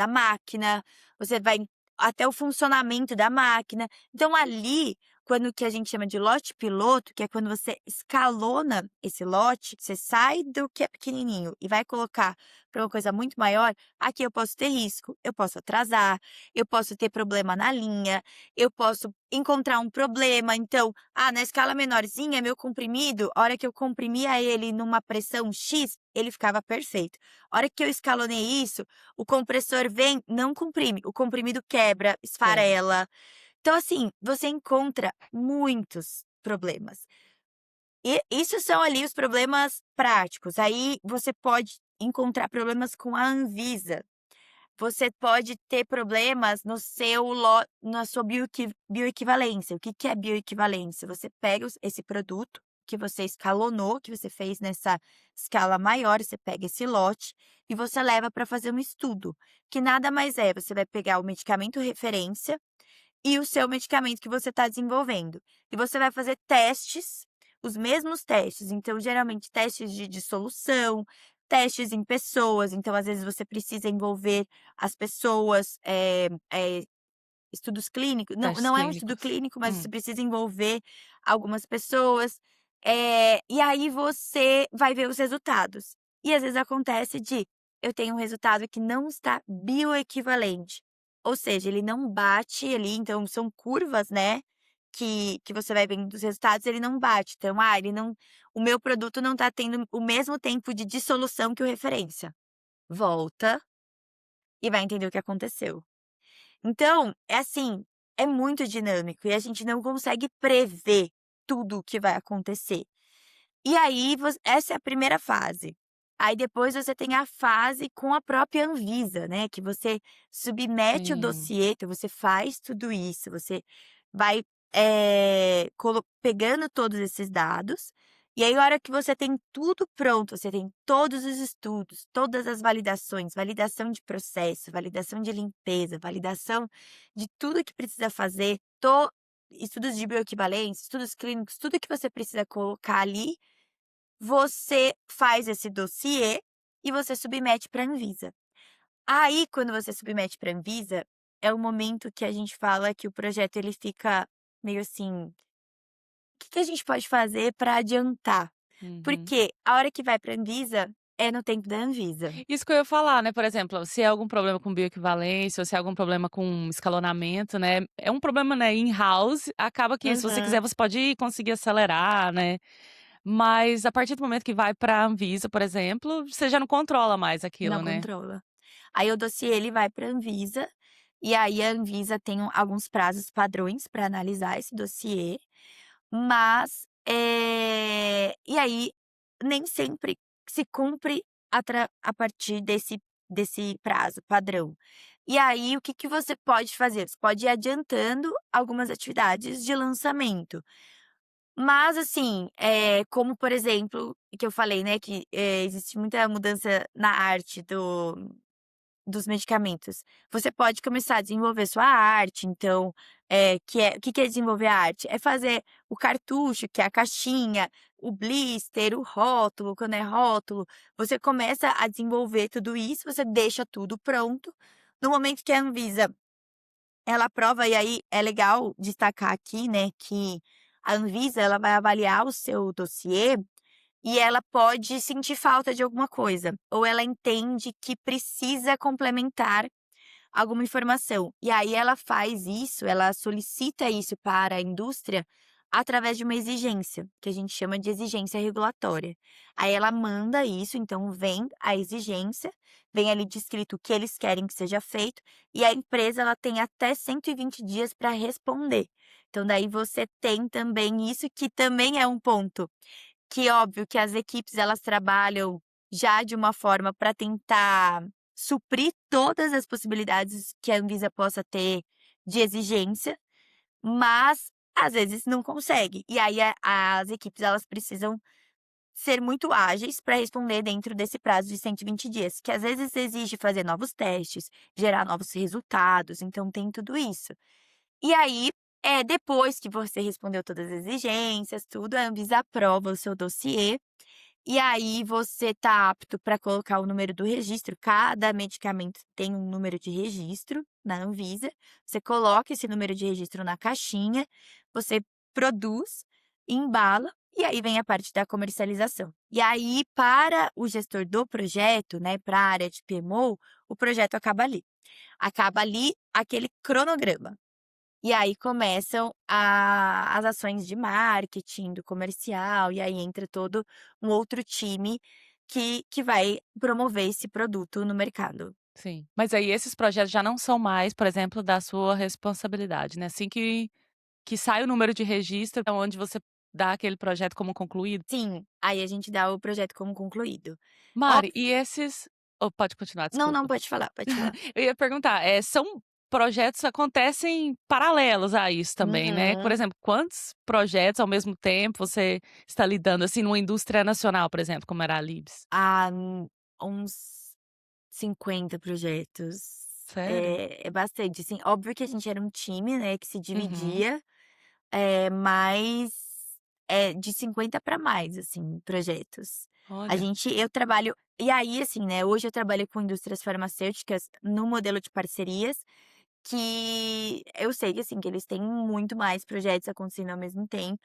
máquina, você vai até o funcionamento da máquina. Então ali, quando que a gente chama de lote piloto, que é quando você escalona esse lote, você sai do que é pequenininho e vai colocar para uma coisa muito maior, aqui eu posso ter risco, eu posso atrasar, eu posso ter problema na linha, eu posso encontrar um problema. Então, na escala menorzinha, meu comprimido, a hora que eu comprimia ele numa pressão X, ele ficava perfeito. A hora que eu escalonei isso, o compressor vem, não comprime, o comprimido quebra, Quebra. esfarela. Então, assim, você encontra muitos problemas. E isso são ali os problemas práticos. Aí você pode encontrar problemas com a Anvisa. você pode ter problemas no seu lo na sua bioequivalência. O que que é bioequivalência? Você pega esse produto que você escalonou, que você fez nessa escala maior, você pega esse lote e você leva para fazer um estudo, que nada mais é, você vai pegar o medicamento referência e o seu medicamento que você está desenvolvendo. E você vai fazer testes, os mesmos testes, então geralmente testes de dissolução, testes em pessoas, então às vezes você precisa envolver as pessoas, estudos clínicos, Testes não é um estudo clínicos. clínico, mas você Hum, precisa envolver algumas pessoas, e aí você vai ver os resultados. E às vezes acontece de, eu tenho um resultado que não está bioequivalente, ou seja, ele não bate ali, então são curvas, né, que você vai vendo dos resultados, ele não bate, então, ele não, o meu produto não está tendo o mesmo tempo de dissolução que o referência. Volta e vai entender o que aconteceu. Então, é assim, é muito dinâmico e a gente não consegue prever tudo o que vai acontecer. E aí essa é a primeira fase. Aí depois você tem a fase com a própria Anvisa, né, que você submete o sim. dossiê, então você faz tudo isso, você vai, pegando todos esses dados, e aí a hora que você tem tudo pronto, você tem todos os estudos, todas as validações, validação de processo, validação de limpeza, validação de tudo que precisa fazer, estudos de bioequivalência, estudos clínicos, tudo que você precisa colocar ali, você faz esse dossiê e você submete para a Anvisa. Aí, quando você submete para a Anvisa, é o momento que a gente fala que o projeto ele fica meio assim: "O que que a gente pode fazer para adiantar?". Uhum. Porque a hora que vai para a Anvisa, é no tempo da Anvisa. Isso que eu ia falar, né, por exemplo, se é algum problema com bioequivalência ou se é algum problema com escalonamento, né, é um problema, né, in-house, acaba que se você quiser Aham. você pode ir conseguir acelerar, né, mas a partir do momento que vai pra Anvisa, por exemplo, você já não controla mais Não aquilo, né. controla. Aí o dossiê ele vai para a Anvisa, e aí a Anvisa tem alguns prazos padrões para analisar esse dossiê. Mas, e aí, nem sempre se cumpre a partir desse prazo padrão. E aí, o que que você pode fazer? Você pode ir adiantando algumas atividades de lançamento. Mas assim, como por exemplo, que eu falei, né, que, existe muita mudança na arte dos medicamentos. Você pode começar a desenvolver sua arte, então, o que que é desenvolver a arte? É fazer o cartucho, que é a caixinha, o blister, o rótulo, quando é rótulo, você começa a desenvolver tudo isso, você deixa tudo pronto. No momento que a Anvisa, ela aprova, e aí é legal destacar aqui, né, que a Anvisa ela vai avaliar o seu dossiê e ela pode sentir falta de alguma coisa, ou ela entende que precisa complementar alguma informação. E aí ela faz isso, ela solicita isso para a indústria através de uma exigência, que a gente chama de exigência regulatória. Aí ela manda isso, então vem a exigência, vem ali descrito o que eles querem que seja feito, e a empresa ela tem até 120 dias para responder. Então daí você tem também isso, que também é um ponto que óbvio que as equipes elas trabalham já de uma forma para tentar suprir todas as possibilidades que a Anvisa possa ter de exigência, mas às vezes não consegue. E aí as equipes elas precisam ser muito ágeis para responder dentro desse prazo de 120 dias, que às vezes exige fazer novos testes, gerar novos resultados, então tem tudo isso. E aí, depois que você respondeu todas as exigências, tudo, a Anvisa aprova o seu dossiê, e aí você está apto para colocar o número do registro. Cada medicamento tem um número de registro na Anvisa. Você coloca esse número de registro na caixinha, você produz, embala, e aí vem a parte da comercialização. E aí, para o gestor do projeto, né, para a área de PMO, o projeto acaba ali. Acaba ali aquele cronograma. E aí começam as ações de marketing, do comercial, e aí entra todo um outro time que vai promover esse produto no mercado. Sim. Mas aí esses projetos já não são mais, por exemplo, da sua responsabilidade, né, assim que sai o número de registro, é onde você dá aquele projeto como concluído? Sim, aí a gente dá o projeto como concluído. Mari, Óbvio. e esses Ou pode continuar, Não, não, desculpa. pode falar, pode falar. Eu ia perguntar, são projetos que acontecem paralelos a isso também, né. Por Uhum. exemplo, quantos projetos ao mesmo tempo você está lidando, assim, numa indústria nacional, por exemplo, como era a Libs? Ah, uns 50 projetos. Sério? É bastante, assim, óbvio que a gente era um time, né, que se Uhum. dividia, mas é de 50 para mais, assim, projetos. Olha, Eu trabalho e aí, assim, né, hoje eu trabalho com indústrias farmacêuticas no modelo de parcerias, que eu sei que, assim, que eles têm muito mais projetos acontecendo ao mesmo tempo.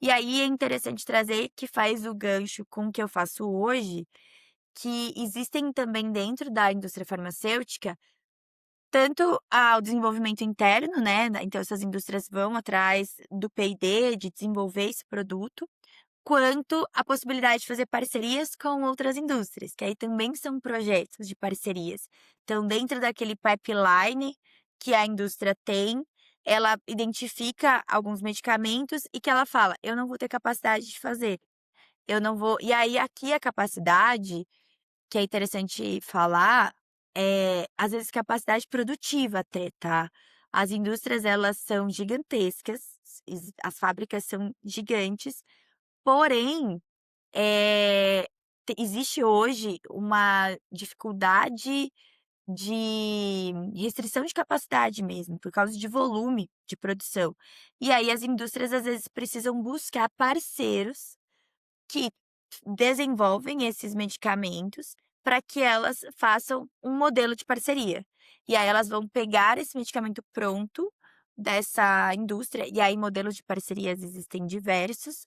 E aí é interessante trazer que faz o gancho com o que eu faço hoje, que existem também dentro da indústria farmacêutica, tanto o desenvolvimento interno, né, então essas indústrias vão atrás do P&D, de desenvolver esse produto, quanto a possibilidade de fazer parcerias com outras indústrias, que aí também são projetos de parcerias. Então, dentro daquele pipeline que a indústria tem, ela identifica alguns medicamentos e que ela fala: "Eu não vou ter capacidade de fazer, eu não vou". E aí aqui a capacidade, que é interessante falar, às vezes capacidade produtiva até, tá. As indústrias elas são gigantescas, as fábricas são gigantes, porém, existe hoje uma dificuldade de restrição de capacidade mesmo, por causa de volume de produção. E aí as indústrias às vezes precisam buscar parceiros que desenvolvem esses medicamentos para que elas façam um modelo de parceria. E aí elas vão pegar esse medicamento pronto dessa indústria, e aí modelos de parcerias existem diversos,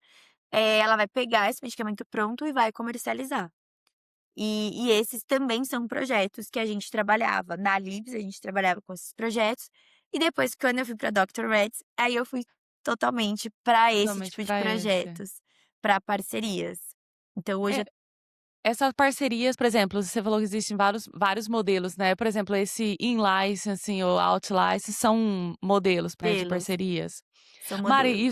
ela vai pegar esse medicamento pronto e vai comercializar. E esses também são projetos que a gente trabalhava. Na Libs, a gente trabalhava com esses projetos, e depois quando eu fui para Dr. Red's, aí eu fui totalmente para esse totalmente tipo de para esse. projetos, para parcerias. Então hoje É, essas parcerias, por exemplo, você falou que existem vários modelos, né, por exemplo, esse in-licensing ou out-licensing são modelos, né, de modelos, parcerias. são Mari, modelos. e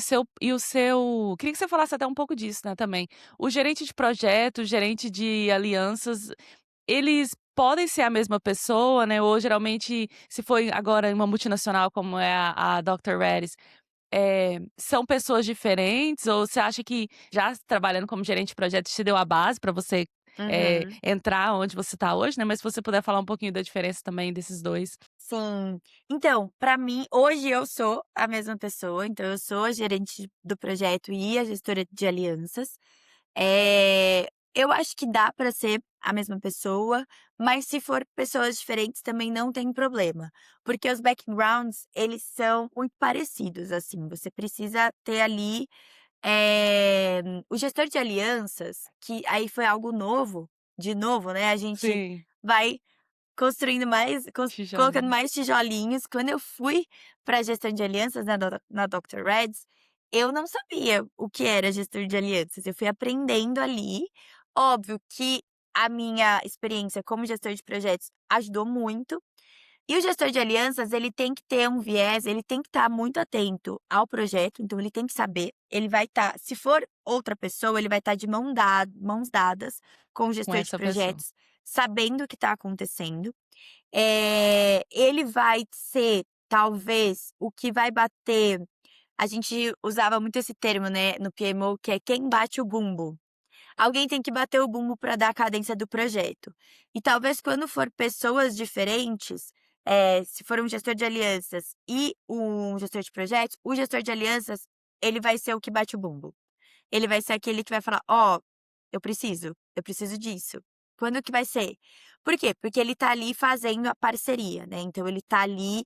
o seu queria que você falasse até um pouco disso, né, também. O gerente de projeto, o gerente de alianças, eles podem ser a mesma pessoa, né, ou geralmente, se for agora em uma multinacional como é a Dr. Reddy's, são pessoas diferentes ou você acha que já trabalhando como gerente de projetos te deu a base para você, Uhum. entrar onde você está hoje, né, mas se você puder falar um pouquinho da diferença também desses 2. Sim. Então, para mim, hoje eu sou a mesma pessoa, então eu sou a gerente do projeto e a gestora de alianças. Eu acho que dá para ser a mesma pessoa, mas se for pessoas diferentes também não tem problema, porque os backgrounds, eles são muito parecidos, assim, você precisa ter ali, o gestor de alianças, que aí foi algo novo, de novo, né, a gente Sim, vai construindo mais colocando tijolinho. mais tijolinhos. Quando eu fui pra gestão de alianças na Dr. Red's, eu não sabia o que era gestor de alianças, eu fui aprendendo ali. Óbvio que a minha experiência como gestor de projetos ajudou muito, e o gestor de alianças, ele tem que ter um viés, ele tem que estar muito atento ao projeto, então ele tem que saber, ele vai estar se for outra pessoa, ele vai estar de mãos dadas com o Com gestor de essa pessoa. projetos, sabendo o que está acontecendo. Ele vai ser, talvez, o que vai bater, a gente usava muito esse termo, né, no PMO, que é quem bate o bumbo. Alguém tem que bater o bumbo para dar a cadência do projeto. E talvez quando for pessoas diferentes, se for um gestor de alianças e um gestor de projetos, o gestor de alianças, ele vai ser o que bate o bumbo. Ele vai ser aquele que vai falar: "Ó, eu preciso disso". Quando que vai ser? Por quê? Porque ele tá ali fazendo a parceria, né, então ele tá ali,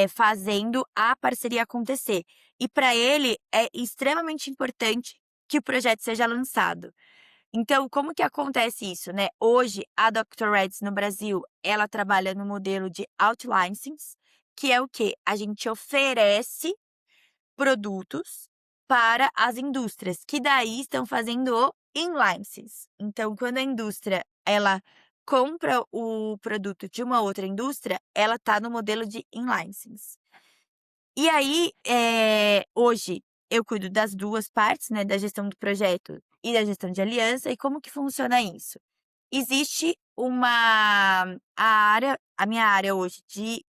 fazendo a parceria acontecer. E para ele é extremamente importante que o projeto seja lançado. Então como que acontece isso, né, hoje a Dr. Red's no Brasil, ela trabalha no modelo de out-licensing, que é o quê? A gente oferece produtos para as indústrias, que daí estão fazendo o in-license. Então, quando a indústria ela compra o produto de uma outra indústria, ela está no modelo de in-license. E aí, hoje eu cuido das 2 partes, né, da gestão do projeto e da gestão de aliança, e como que funciona isso? Existe a minha área hoje de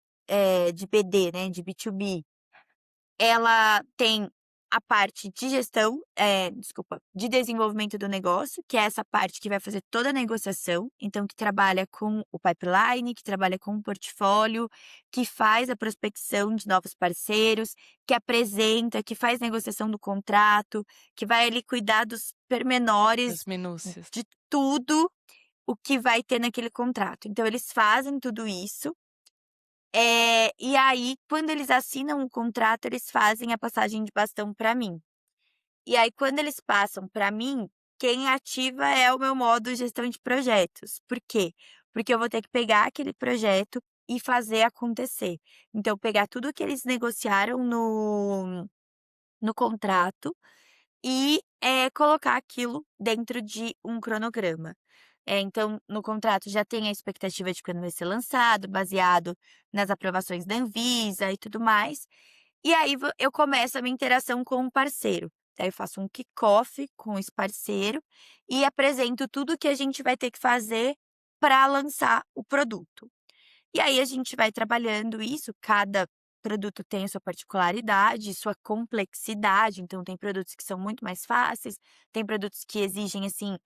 BD, né, de B2B, ela tem a parte de gestão, desculpa, de desenvolvimento do negócio, que é essa parte que vai fazer toda a negociação, então que trabalha com o pipeline, que trabalha com o portfólio, que faz a prospecção de novos parceiros, que apresenta, que faz negociação do contrato, que vai ali cuidar dos Das pormenores minúcias. de tudo o que vai ter naquele contrato. Então eles fazem tudo isso, e aí quando eles assinam o contrato, eles fazem a passagem de bastão para mim. E aí quando eles passam para mim, quem ativa é o meu modo gestão de projetos. Por quê? Porque eu vou ter que pegar aquele projeto e fazer acontecer. Então pegar tudo que eles negociaram no contrato e, colocar aquilo dentro de um cronograma. Então, no contrato já tem a expectativa de quando vai ser lançado, baseado nas aprovações da Anvisa e tudo mais. E aí eu começo a minha interação com o parceiro. Aí eu faço um kickoff com esse parceiro e apresento tudo que a gente vai ter que fazer para lançar o produto. E aí a gente vai trabalhando isso, cada produto tem a sua particularidade, sua complexidade, então tem produtos que são muito mais fáceis, tem produtos que exigem, assim,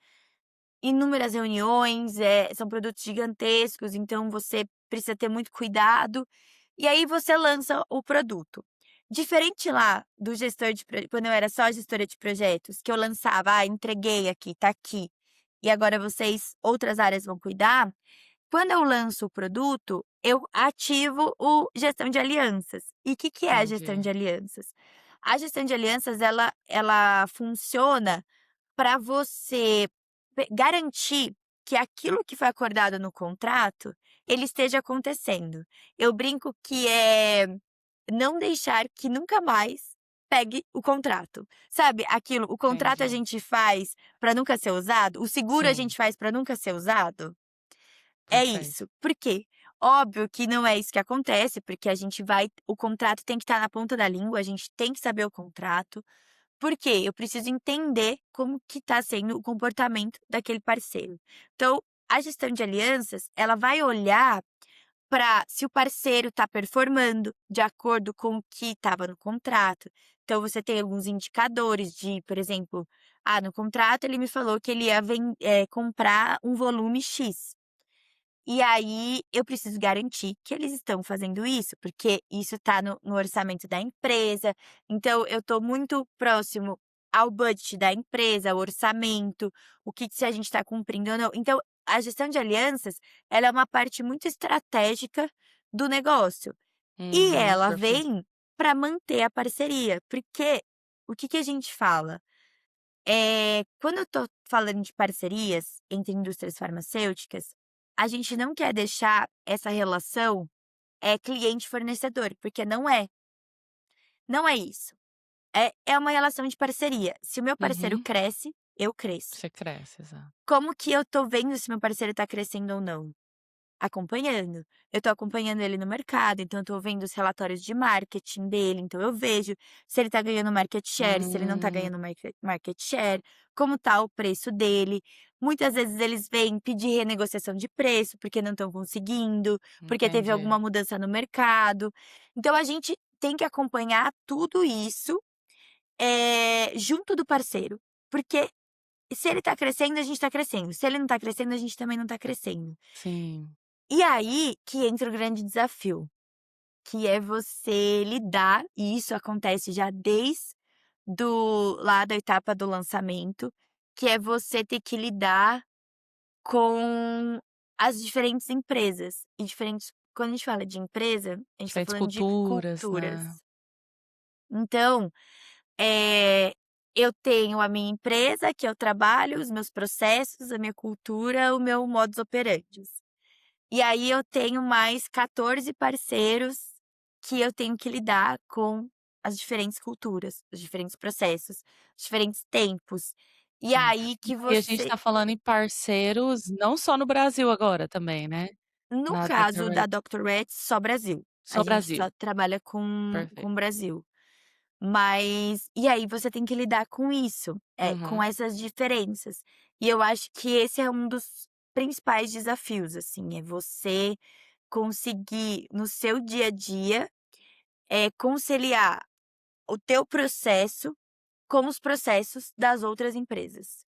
inúmeras reuniões, são produtos gigantescos, então você precisa ter muito cuidado, e aí você lança o produto. Diferente lá do gestor de pro quando eu era só gestora de projetos, que eu lançava: "Ah, entreguei aqui, tá aqui, e agora vocês outras áreas vão cuidar", quando eu lanço o produto, eu ativo o gestão de alianças. E o que que é a gestão Entendi, de alianças? A gestão de alianças ela funciona para você garantir que aquilo que foi acordado no contrato, ele esteja acontecendo. Eu brinco que é não deixar que nunca mais pegue o contrato. Sabe aquilo, o contrato a entendi. gente faz para nunca ser usado, o seguro a Sim, gente faz para nunca ser usado? É perfeito. isso. Por quê? Óbvio que não é isso que acontece, porque o contrato tem que estar na ponta da língua, a gente tem que saber o contrato. Por quê? Eu preciso entender como que está sendo o comportamento daquele parceiro. Então, a gestão de alianças, ela vai olhar para se o parceiro está performando de acordo com o que estava no contrato. Então, você tem alguns indicadores de, por exemplo, no contrato ele me falou que ele ia comprar um volume X. E aí, eu preciso garantir que eles estão fazendo isso, porque isso está no orçamento da empresa, então eu estou muito próximo ao budget da empresa, ao orçamento, o que se a gente está cumprindo ou não. Então, a gestão de alianças, ela é uma parte muito estratégica do negócio, e Uhum, ela perfeito. vem para manter a parceria, porque o que que a gente fala? Quando eu tô falando de parcerias entre indústrias farmacêuticas, a gente não quer deixar essa relação, cliente-fornecedor, porque não é isso. É uma relação de parceria. Se o meu parceiro Uhum. cresce, eu cresço. Você cresce, exato. Como que eu tô vendo se meu parceiro tá crescendo ou não? Acompanhando. Eu estou acompanhando ele no mercado, então eu estou vendo os relatórios de marketing dele, então eu vejo se ele está ganhando market share, se ele não está Hum, ganhando market share, como está o preço dele. Muitas vezes eles vêm pedir renegociação de preço, porque não estão conseguindo, porque teve entendi. alguma mudança no mercado. Então a gente tem que acompanhar tudo isso, junto do parceiro, porque se ele está crescendo, a gente está crescendo, se ele não está crescendo, a gente também não está crescendo. Sim, E aí que entra o grande desafio, que é você lidar, e isso acontece já desde lá da etapa do lançamento, que é você ter que lidar com as diferentes empresas e diferentes quando a gente fala de empresa, a gente está diferentes falando de culturas, culturas. né. Então, eu tenho a minha empresa, que eu trabalho, os meus processos, a minha cultura, o meu modus operandi. E aí eu tenho mais 14 parceiros que eu tenho que lidar com as diferentes culturas, os diferentes processos, os diferentes tempos. E Sim. aí que E a gente você tá falando em parceiros não só no Brasil agora também, né, no na caso Dr. da Red. Dr. Red's, só Brasil. A Só gente só Brasil, trabalha com perfeito. o Brasil. Mas e aí você tem que lidar com isso, com Uhum. essas diferenças. E eu acho que esse é um dos principais desafios, assim, é você conseguir no seu dia a dia, conciliar o teu processo com os processos das outras empresas.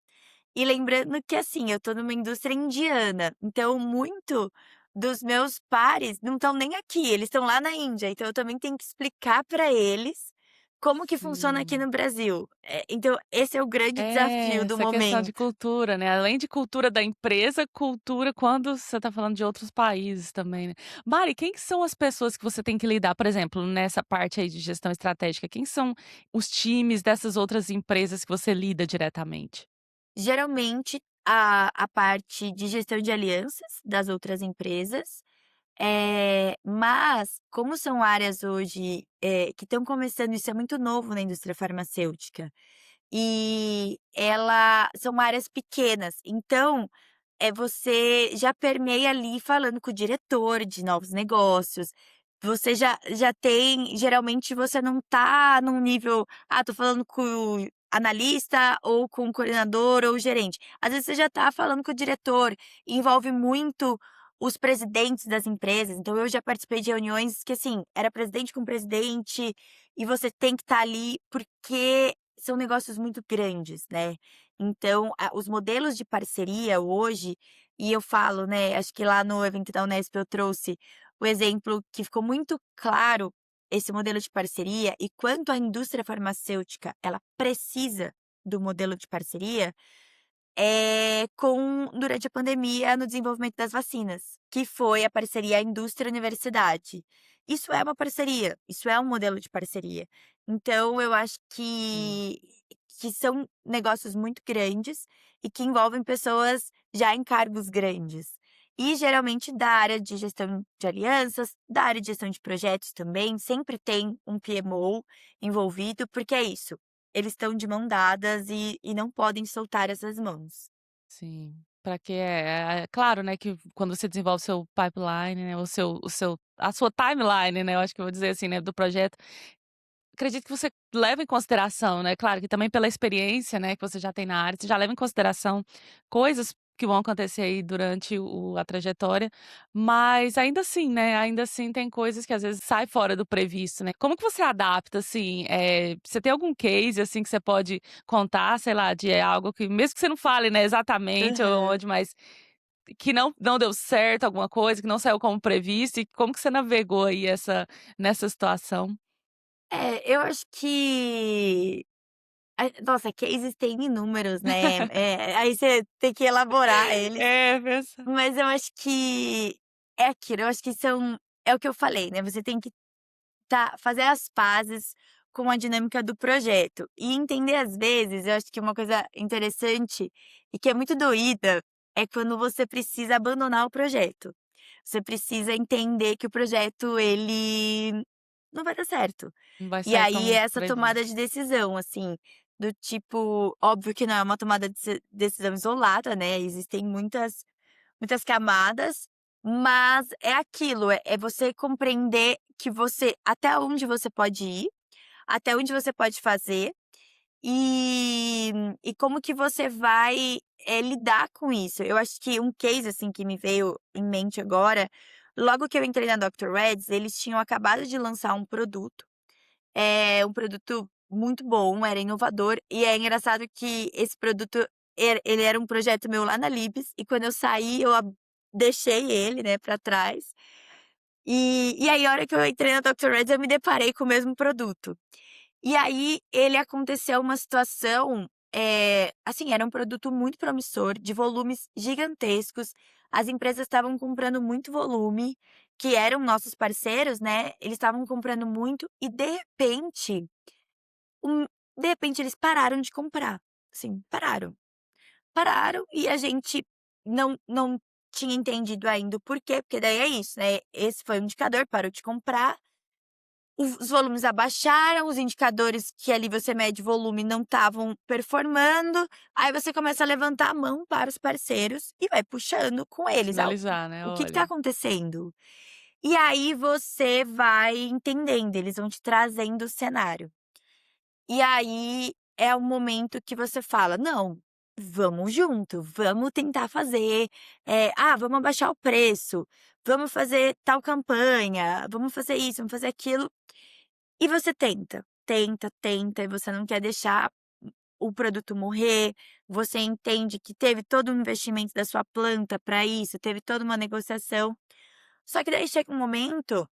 E lembrando que, assim, eu tô numa indústria indiana, então muito dos meus pares não estão nem aqui, eles estão lá na Índia, então eu também tenho que explicar para eles como que funciona aqui Sim. no Brasil. Então esse é o grande É, desafio do essa questão de momento. cultura, né, além de cultura da empresa, cultura quando você está falando de outros países também, né. Mari, quem que são as pessoas que você tem que lidar, por exemplo, nessa parte aí de gestão estratégica, quem são os times dessas outras empresas que você lida diretamente? Geralmente a parte de gestão de alianças das outras empresas. Mas como são áreas hoje, que estão começando, isso é muito novo na indústria farmacêutica, e ela são áreas pequenas, então, você já permeia ali falando com o diretor de novos negócios, você já tem geralmente você não tá num nível: "Ah, tô falando com o analista ou com o coordenador ou o gerente". Às vezes você já tá falando com o diretor, envolve muito os presidentes das empresas, então eu já participei de reuniões que, assim, era presidente com presidente, e você tem que estar ali, porque são negócios muito grandes, né. Então, os modelos de parceria hoje, e eu falo, né, acho que lá no evento da Unesp eu trouxe o exemplo que ficou muito claro esse modelo de parceria e quanto a indústria farmacêutica ela precisa do modelo de parceria, durante a pandemia no desenvolvimento das vacinas, que foi a parceria indústria-universidade. Isso é uma parceria, isso é um modelo de parceria. Então eu acho Sim. que são negócios muito grandes e que envolvem pessoas já em cargos grandes. E geralmente da área de gestão de alianças, da área de gestão de projetos também, sempre tem um PMO envolvido, porque é isso, eles estão de mão dadas e não podem soltar essas mãos. Sim, para que é claro, né, que quando você desenvolve o seu pipeline, né, o seu a sua timeline, né, eu acho que eu vou dizer assim, né, do projeto, acredito que você leva em consideração, né, claro que também pela experiência, né, que você já tem na área, você já leva em consideração coisas que vão acontecer aí durante a trajetória, mas ainda assim, né, ainda assim tem coisas que às vezes sai fora do previsto, né. Como que você adapta, assim, você tem algum case, assim, que você pode contar, sei lá, de algo que mesmo que você não fale, né, exatamente ou Aham. onde, mas que não deu certo alguma coisa, que não saiu como previsto e como que você navegou aí nessa situação? Eu acho que nossa, cases tem inúmeros, né, aí você tem que elaborar eles, É, pensa mas eu acho que é aquilo, eu acho que é o que eu falei, né, você tem que fazer as pazes com a dinâmica do projeto e entender às vezes, eu acho que uma coisa interessante e que é muito doída, é quando você precisa abandonar o projeto. Você precisa entender que o projeto ele não vai dar certo. não vai E sair aí é como essa tomada previsto. de decisão, assim, do tipo, óbvio que não é uma tomada de decisão isolada, né, existem muitas camadas, mas é aquilo, é você compreender que você até onde você pode ir, até onde você pode fazer, e como que você vai, lidar com isso. Eu acho que um case, assim, que me veio em mente agora, logo que eu entrei na Dr. Red's, eles tinham acabado de lançar um produto, um produto muito bom, era inovador, e é engraçado que esse produto ele era um projeto meu lá na Libs, e quando eu saí eu deixei ele, né, pra trás, e aí a hora que eu entrei na Dr. Red's eu me deparei com o mesmo produto. E aí ele aconteceu uma situação, assim, era um produto muito promissor, de volumes gigantescos, as empresas estavam comprando muito volume, que eram nossos parceiros, né, eles estavam comprando muito e um de repente eles pararam de comprar, assim, pararam. Pararam e a gente não tinha entendido ainda o porquê, porque daí é isso, né, esse foi o indicador, parou de comprar, os volumes abaixaram, os indicadores que ali você mede volume não estavam performando, aí você começa a levantar a mão para os parceiros e vai puxando com eles: "Ah, Sinalizar, né, o que está olha. acontecendo?". E aí você vai entendendo, eles vão te trazendo o cenário. E aí é o momento que você fala: "Não". Vamos junto, vamos tentar fazer, vamos abaixar o preço, vamos fazer tal campanha, vamos fazer isso, vamos fazer aquilo. E você tenta, tenta, tenta, e você não quer deixar o produto morrer, você entende que teve todo um investimento da sua planta para isso, teve toda uma negociação, só que daí chega um momento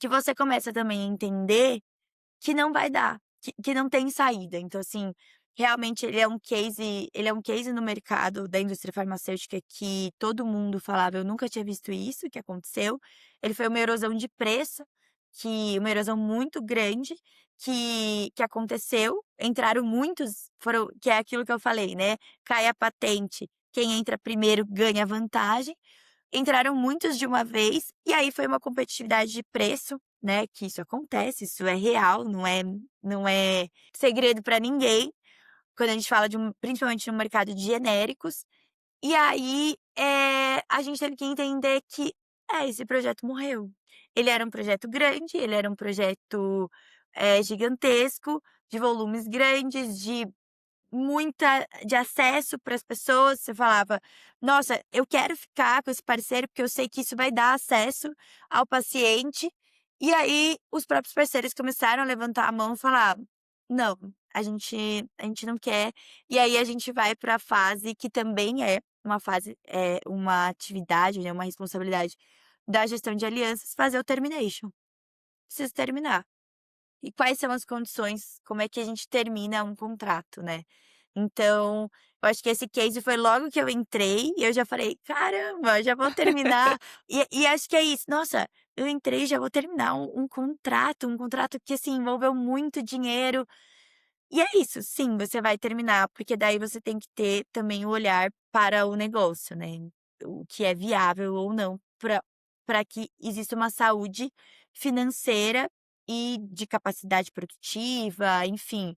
que você começa também a entender que não vai dar, que não tem saída. Então, assim, realmente ele é um case no mercado da indústria farmacêutica que todo mundo falava: "Eu nunca tinha visto isso que aconteceu". Ele foi uma erosão de preço, uma erosão muito grande que aconteceu, entraram muitos, foram que é aquilo que eu falei, né, cai a patente, quem entra primeiro ganha vantagem. Entraram muitos de uma vez, e aí foi uma competitividade de preço, né, que isso acontece, isso é real, não é segredo para ninguém, quando a gente fala principalmente no mercado de genéricos. E aí, a gente teve que entender que, esse projeto morreu. Ele era um projeto grande, ele era um projeto, gigantesco, de volumes grandes, de acesso para as pessoas, você falava: "Nossa, eu quero ficar com esse parceiro, porque eu sei que isso vai dar acesso ao paciente". E aí os próprios parceiros começaram a levantar a mão e falar: "Não, a gente não quer". E aí a gente vai para a fase que também é uma fase, uma atividade, né, uma responsabilidade da gestão de alianças, fazer o termination. Preciso terminar. E quais são as condições, como é que a gente termina um contrato, né. Então, eu acho que esse case foi logo que eu entrei e eu já falei: "Caramba, já vou terminar". E acho que é isso, nossa, eu entrei e já vou terminar um contrato que, assim, envolveu muito dinheiro. E é isso, sim, você vai terminar, porque daí você tem que ter também o olhar para o negócio, né, o que é viável ou não para que exista uma saúde financeira e de capacidade produtiva, enfim,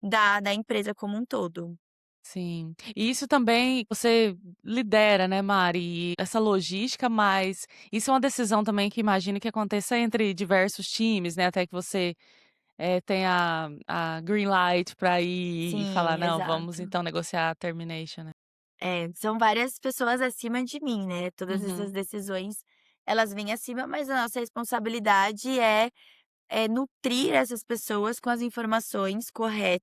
da empresa como um todo. Sim. E isso também você lidera, né, Mari, essa logística, mas isso é uma decisão também que imagino que aconteça entre diversos times, né, até que você, tenha a green light para ir e falar: Sim, "Não, vamos exato. então negociar a termination", né. É, são várias pessoas acima de mim, né, todas essas Uhum. decisões, elas vêm acima, mas a nossa responsabilidade é nutrir essas pessoas com as informações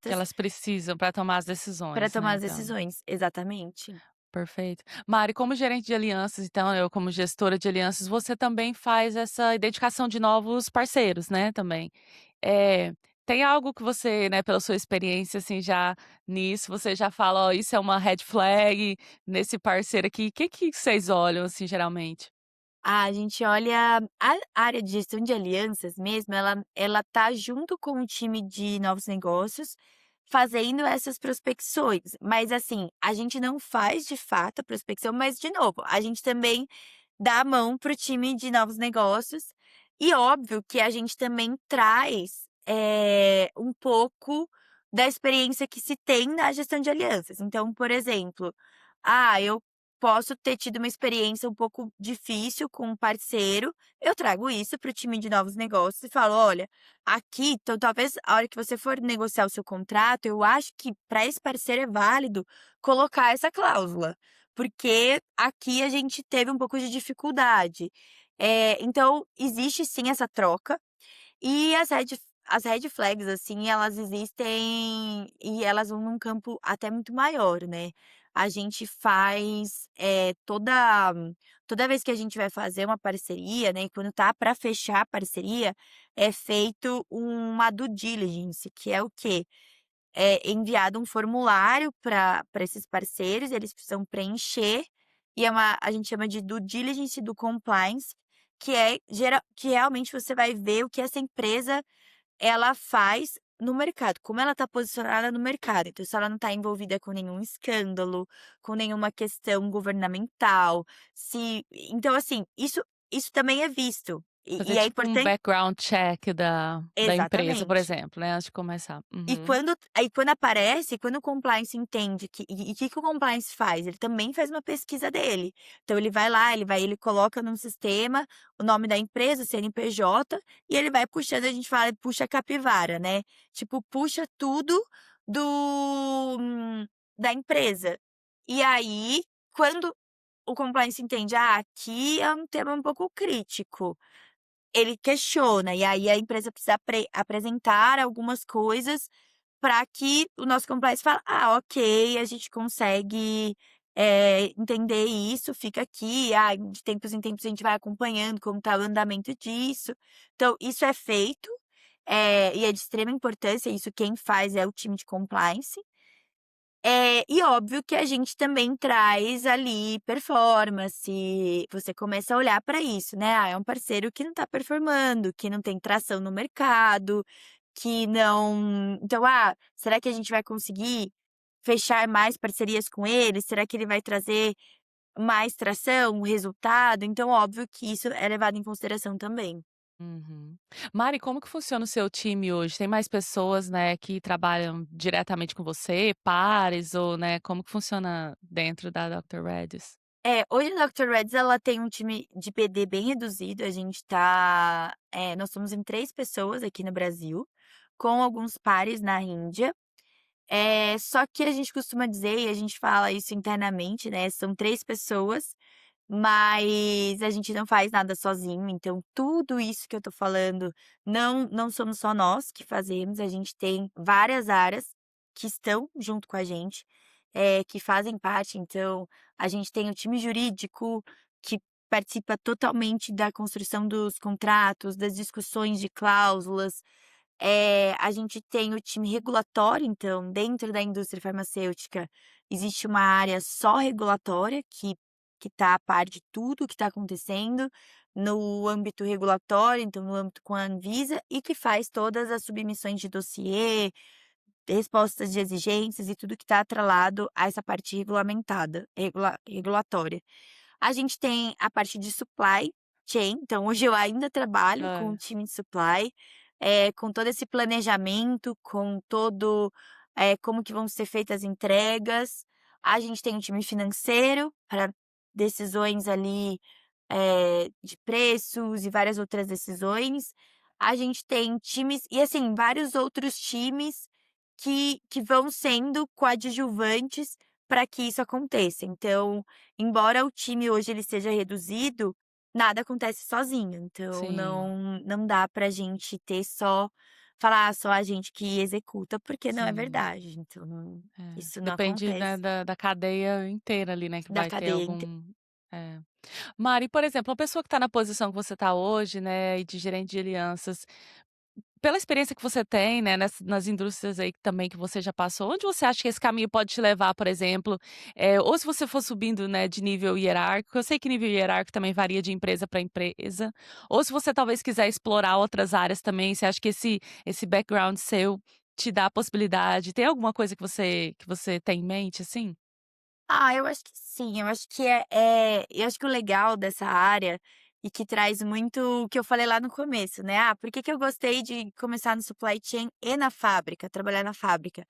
Que corretas elas precisam para tomar as para decisões, né, tomar as então. decisões. Exatamente. Perfeito. Mari, como gerente de alianças, então, eu como gestora de alianças, você também faz essa identificação de novos parceiros, né, também. Tem algo que você, né, pela sua experiência, assim, já nisso, você já fala: "Ó, isso é uma red flag nesse parceiro aqui", o que que vocês olham, assim, geralmente? A gente olha a área de gestão de alianças mesmo, ela tá junto com o time de novos negócios, fazendo essas prospecções, mas assim, a gente não faz de fato a prospecção, mas de novo, a gente também dá a mão para o time de novos negócios, e óbvio que a gente também traz, um pouco da experiência que se tem na gestão de alianças. Então, por exemplo, eu posso ter tido uma experiência um pouco difícil com um parceiro, eu trago isso para o time de novos negócios e falo: "Olha, aqui, então talvez a hora que você for negociar o seu contrato, eu acho que para esse parceiro é válido colocar essa cláusula, porque aqui a gente teve um pouco de dificuldade". Então existe sim essa troca, e as red flags, assim, elas existem e elas vão num campo até muito maior, né. A gente faz, toda vez que a gente vai fazer uma parceria, né, e quando tá para fechar a parceria, é feito uma due diligence, que é o quê? É enviado um formulário para esses parceiros, eles precisam preencher, e a gente chama de due diligence do compliance, que realmente você vai ver o que essa empresa ela faz no mercado, como ela está posicionada no mercado. Então, se ela não está envolvida com nenhum escândalo, com nenhuma questão governamental, se então assim, isso também é visto, Fazer e é tipo um importante. background check da empresa, por Exatamente. exemplo, né, antes de começar. E Uhum. quando o compliance entende o que que o compliance faz? Ele também faz uma pesquisa dele. Então ele vai lá, ele coloca num sistema o nome da empresa, CNPJ, e ele vai puxando, a gente fala, puxa a capivara, né. Tipo, puxa tudo do da empresa. E aí, quando o compliance entende: "Ah, aqui é um tema um pouco crítico", ele questiona, e aí a empresa precisa apresentar algumas coisas para que o nosso compliance fala: "Ah, ok, a gente consegue, entender isso, fica aqui, de tempos em tempos a gente vai acompanhando como está o andamento disso". Então isso é feito, e é de extrema importância, isso quem faz é o time de compliance. E óbvio que a gente também traz ali performance, você começa a olhar para isso, né, é um parceiro que não está performando, que não tem tração no mercado, que não então, será que a gente vai conseguir fechar mais parcerias com ele? Será que ele vai trazer mais tração, resultado? Então óbvio que isso é levado em consideração também. Uhum. Mari, como que funciona o seu time hoje? Tem mais pessoas, né, que trabalham diretamente com você, pares ou, né, como que funciona dentro da Dr. Reddy's? Hoje a Dr. Red's ela tem um time de PD bem reduzido, a gente nós somos em 3 pessoas aqui no Brasil, com alguns pares na Índia. Só que a gente costuma dizer, e a gente fala isso internamente, né, são 3 pessoas, mas a gente não faz nada sozinho, então tudo isso que eu tô falando não somos só nós que fazemos, a gente tem várias áreas que estão junto com a gente, que fazem parte, então a gente tem o time jurídico que participa totalmente da construção dos contratos, das discussões de cláusulas, a gente tem o time regulatório, então, dentro da indústria farmacêutica, existe uma área só regulatória que está a par de tudo o que está acontecendo no âmbito regulatório, então no âmbito com a Anvisa, e que faz todas as submissões de dossiê, respostas de exigências e tudo que está atrelado a essa parte regulamentada, regulatória. A gente tem a parte de supply chain, então hoje eu ainda trabalho com o Hã. time de supply, com todo esse planejamento, com todo, como que vão ser feitas as entregas. A gente tem um time financeiro para decisões ali, de preços e várias outras decisões. A gente tem times e assim, vários outros times que vão sendo coadjuvantes para que isso aconteça. Então, embora o time hoje ele seja reduzido, nada acontece sozinho, então Sim, não dá pra gente ter falar: só a gente que executa", porque não é sim. verdade, então É. isso não Depende, né, acontece da cadeia inteira ali, né, que da vai ter cadeia inte algum é. Mari, por exemplo, uma pessoa que está na posição que você está hoje, né, e de gerente de alianças, pela experiência que você tem, né, nas indústrias aí também que você já passou, onde você acha que esse caminho pode te levar, por exemplo, ou se você for subindo, né, de nível hierárquico, eu sei que nível hierárquico também varia de empresa para empresa, ou se você talvez quiser explorar outras áreas também, você acha que esse background seu te dá a possibilidade, tem alguma coisa que você tem em mente, assim? Eu acho que sim, eu acho que eu acho que o legal dessa área, e que traz muito o que eu falei lá no começo, né, por que que eu gostei de começar no supply chain e na fábrica, trabalhar na fábrica?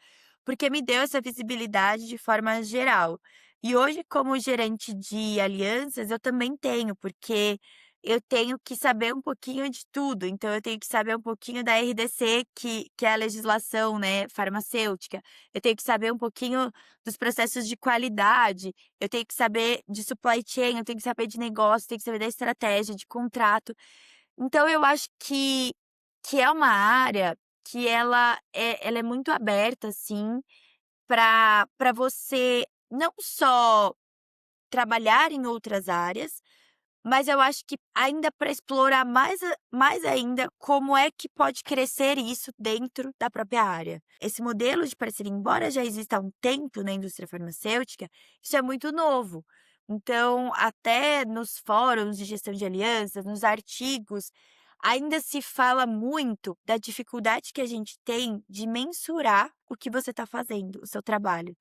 Porque me deu essa visibilidade de forma geral. E hoje como gerente de alianças eu também tenho, porque eu tenho que saber um pouquinho de tudo, então eu tenho que saber um pouquinho da RDC que é a legislação, né, farmacêutica, eu tenho que saber um pouquinho dos processos de qualidade, eu tenho que saber de supply chain, eu tenho que saber de negócio, tenho que saber da estratégia, de contrato. Então eu acho que é uma área que ela é muito aberta, assim, para você não só trabalhar em outras áreas, mas eu acho que ainda para explorar mais ainda como é que pode crescer isso dentro da própria área. Esse modelo de parceria, embora já exista há um tempo na indústria farmacêutica, isso é muito novo. Então, até nos fóruns de gestão de alianças, nos artigos, ainda se fala muito da dificuldade que a gente tem de mensurar o que você está fazendo, o seu trabalho.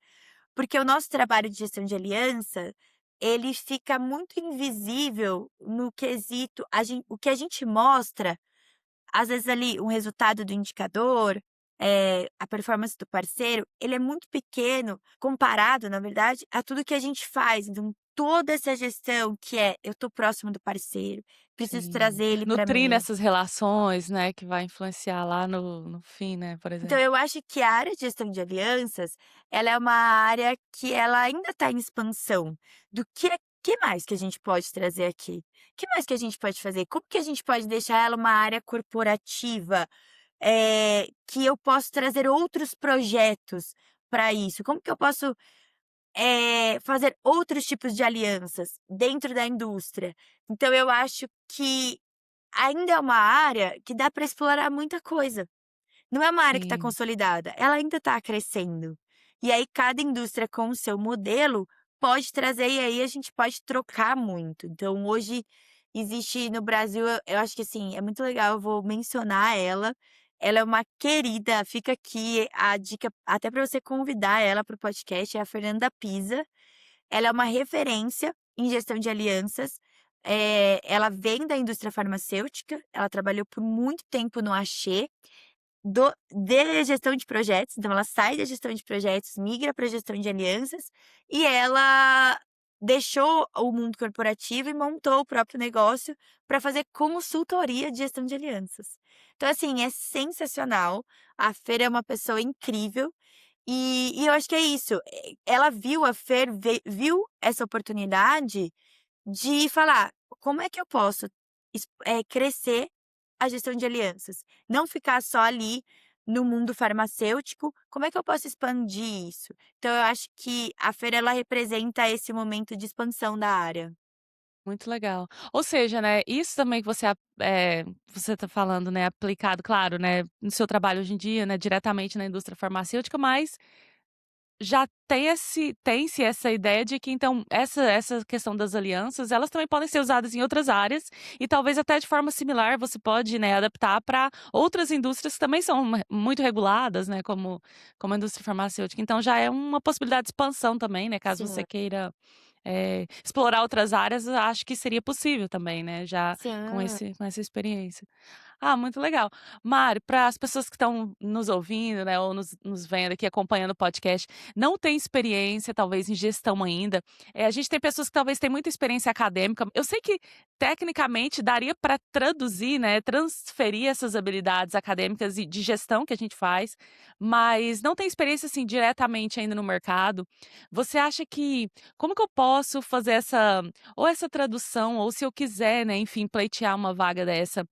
Porque o nosso trabalho de gestão de aliança, ele fica muito invisível no quesito o que a gente mostra, às vezes ali um resultado do indicador, a performance do parceiro, ele é muito pequeno comparado, na verdade, a tudo que a gente faz. Então, toda essa gestão que eu tô próximo do parceiro, preciso Sim. trazer ele para Nutrindo mim. essas relações, né, que vai influenciar lá no fim, né, por Então exemplo. eu acho que a área de gestão de alianças, ela é uma área que ela ainda está em expansão, do que mais que a gente pode trazer aqui? Que mais que a gente pode fazer? Como que a gente pode deixar ela uma área corporativa, que eu posso trazer outros projetos para isso? Como que eu posso, fazer outros tipos de alianças dentro da indústria? Então eu acho que ainda é uma área que dá para explorar muita coisa. Não é uma área que está Sim, consolidada, ela ainda está crescendo. E aí cada indústria com o seu modelo pode trazer e aí a gente pode trocar muito. Então hoje existe no Brasil, eu acho que assim, é muito legal, eu vou mencionar ela. Ela é uma querida, fica aqui a dica até para você convidar ela para o podcast, é a Fernanda Pisa. Ela é uma referência em gestão de alianças, ela vem da indústria farmacêutica, ela trabalhou por muito tempo no Axê, de gestão de projetos, então ela sai da gestão de projetos, migra para gestão de alianças, e ela deixou o mundo corporativo e montou o próprio negócio para fazer consultoria de gestão de alianças. Então, assim, é sensacional, a Fer é uma pessoa incrível, e eu acho que é isso, ela viu a Fer viu essa oportunidade de falar: "Como é que eu posso crescer a gestão de alianças? Não ficar só ali no mundo farmacêutico, como é que eu posso expandir isso?". Então eu acho que a feira ela representa esse momento de expansão da área. muito legal. Ou seja, né, isso também que você tá falando, né, aplicado, claro, né, no seu trabalho hoje em dia, né, diretamente na indústria farmacêutica, mas já tem-se essa ideia de que então essa questão das alianças, elas também podem ser usadas em outras áreas e talvez até de forma similar você pode, né, adaptar para outras indústrias que também são muito reguladas, né, como a indústria farmacêutica. Então já é uma possibilidade de expansão também, né, caso você Sim, queira, explorar outras áreas, eu acho que seria possível também, né, já sim. com essa experiência. Ah, muito legal. Mário, para as pessoas que estão nos ouvindo, né, ou nos vendo aqui, acompanhando o podcast, não tem experiência, talvez, em gestão ainda. A gente tem pessoas que talvez têm muita experiência acadêmica. Eu sei que, tecnicamente, daria para traduzir, né, transferir essas habilidades acadêmicas e de gestão que a gente faz, mas não tem experiência, assim, diretamente ainda no mercado. Você acha que como que eu posso fazer essa tradução, ou se eu quiser, né, enfim, pleitear uma vaga dessa,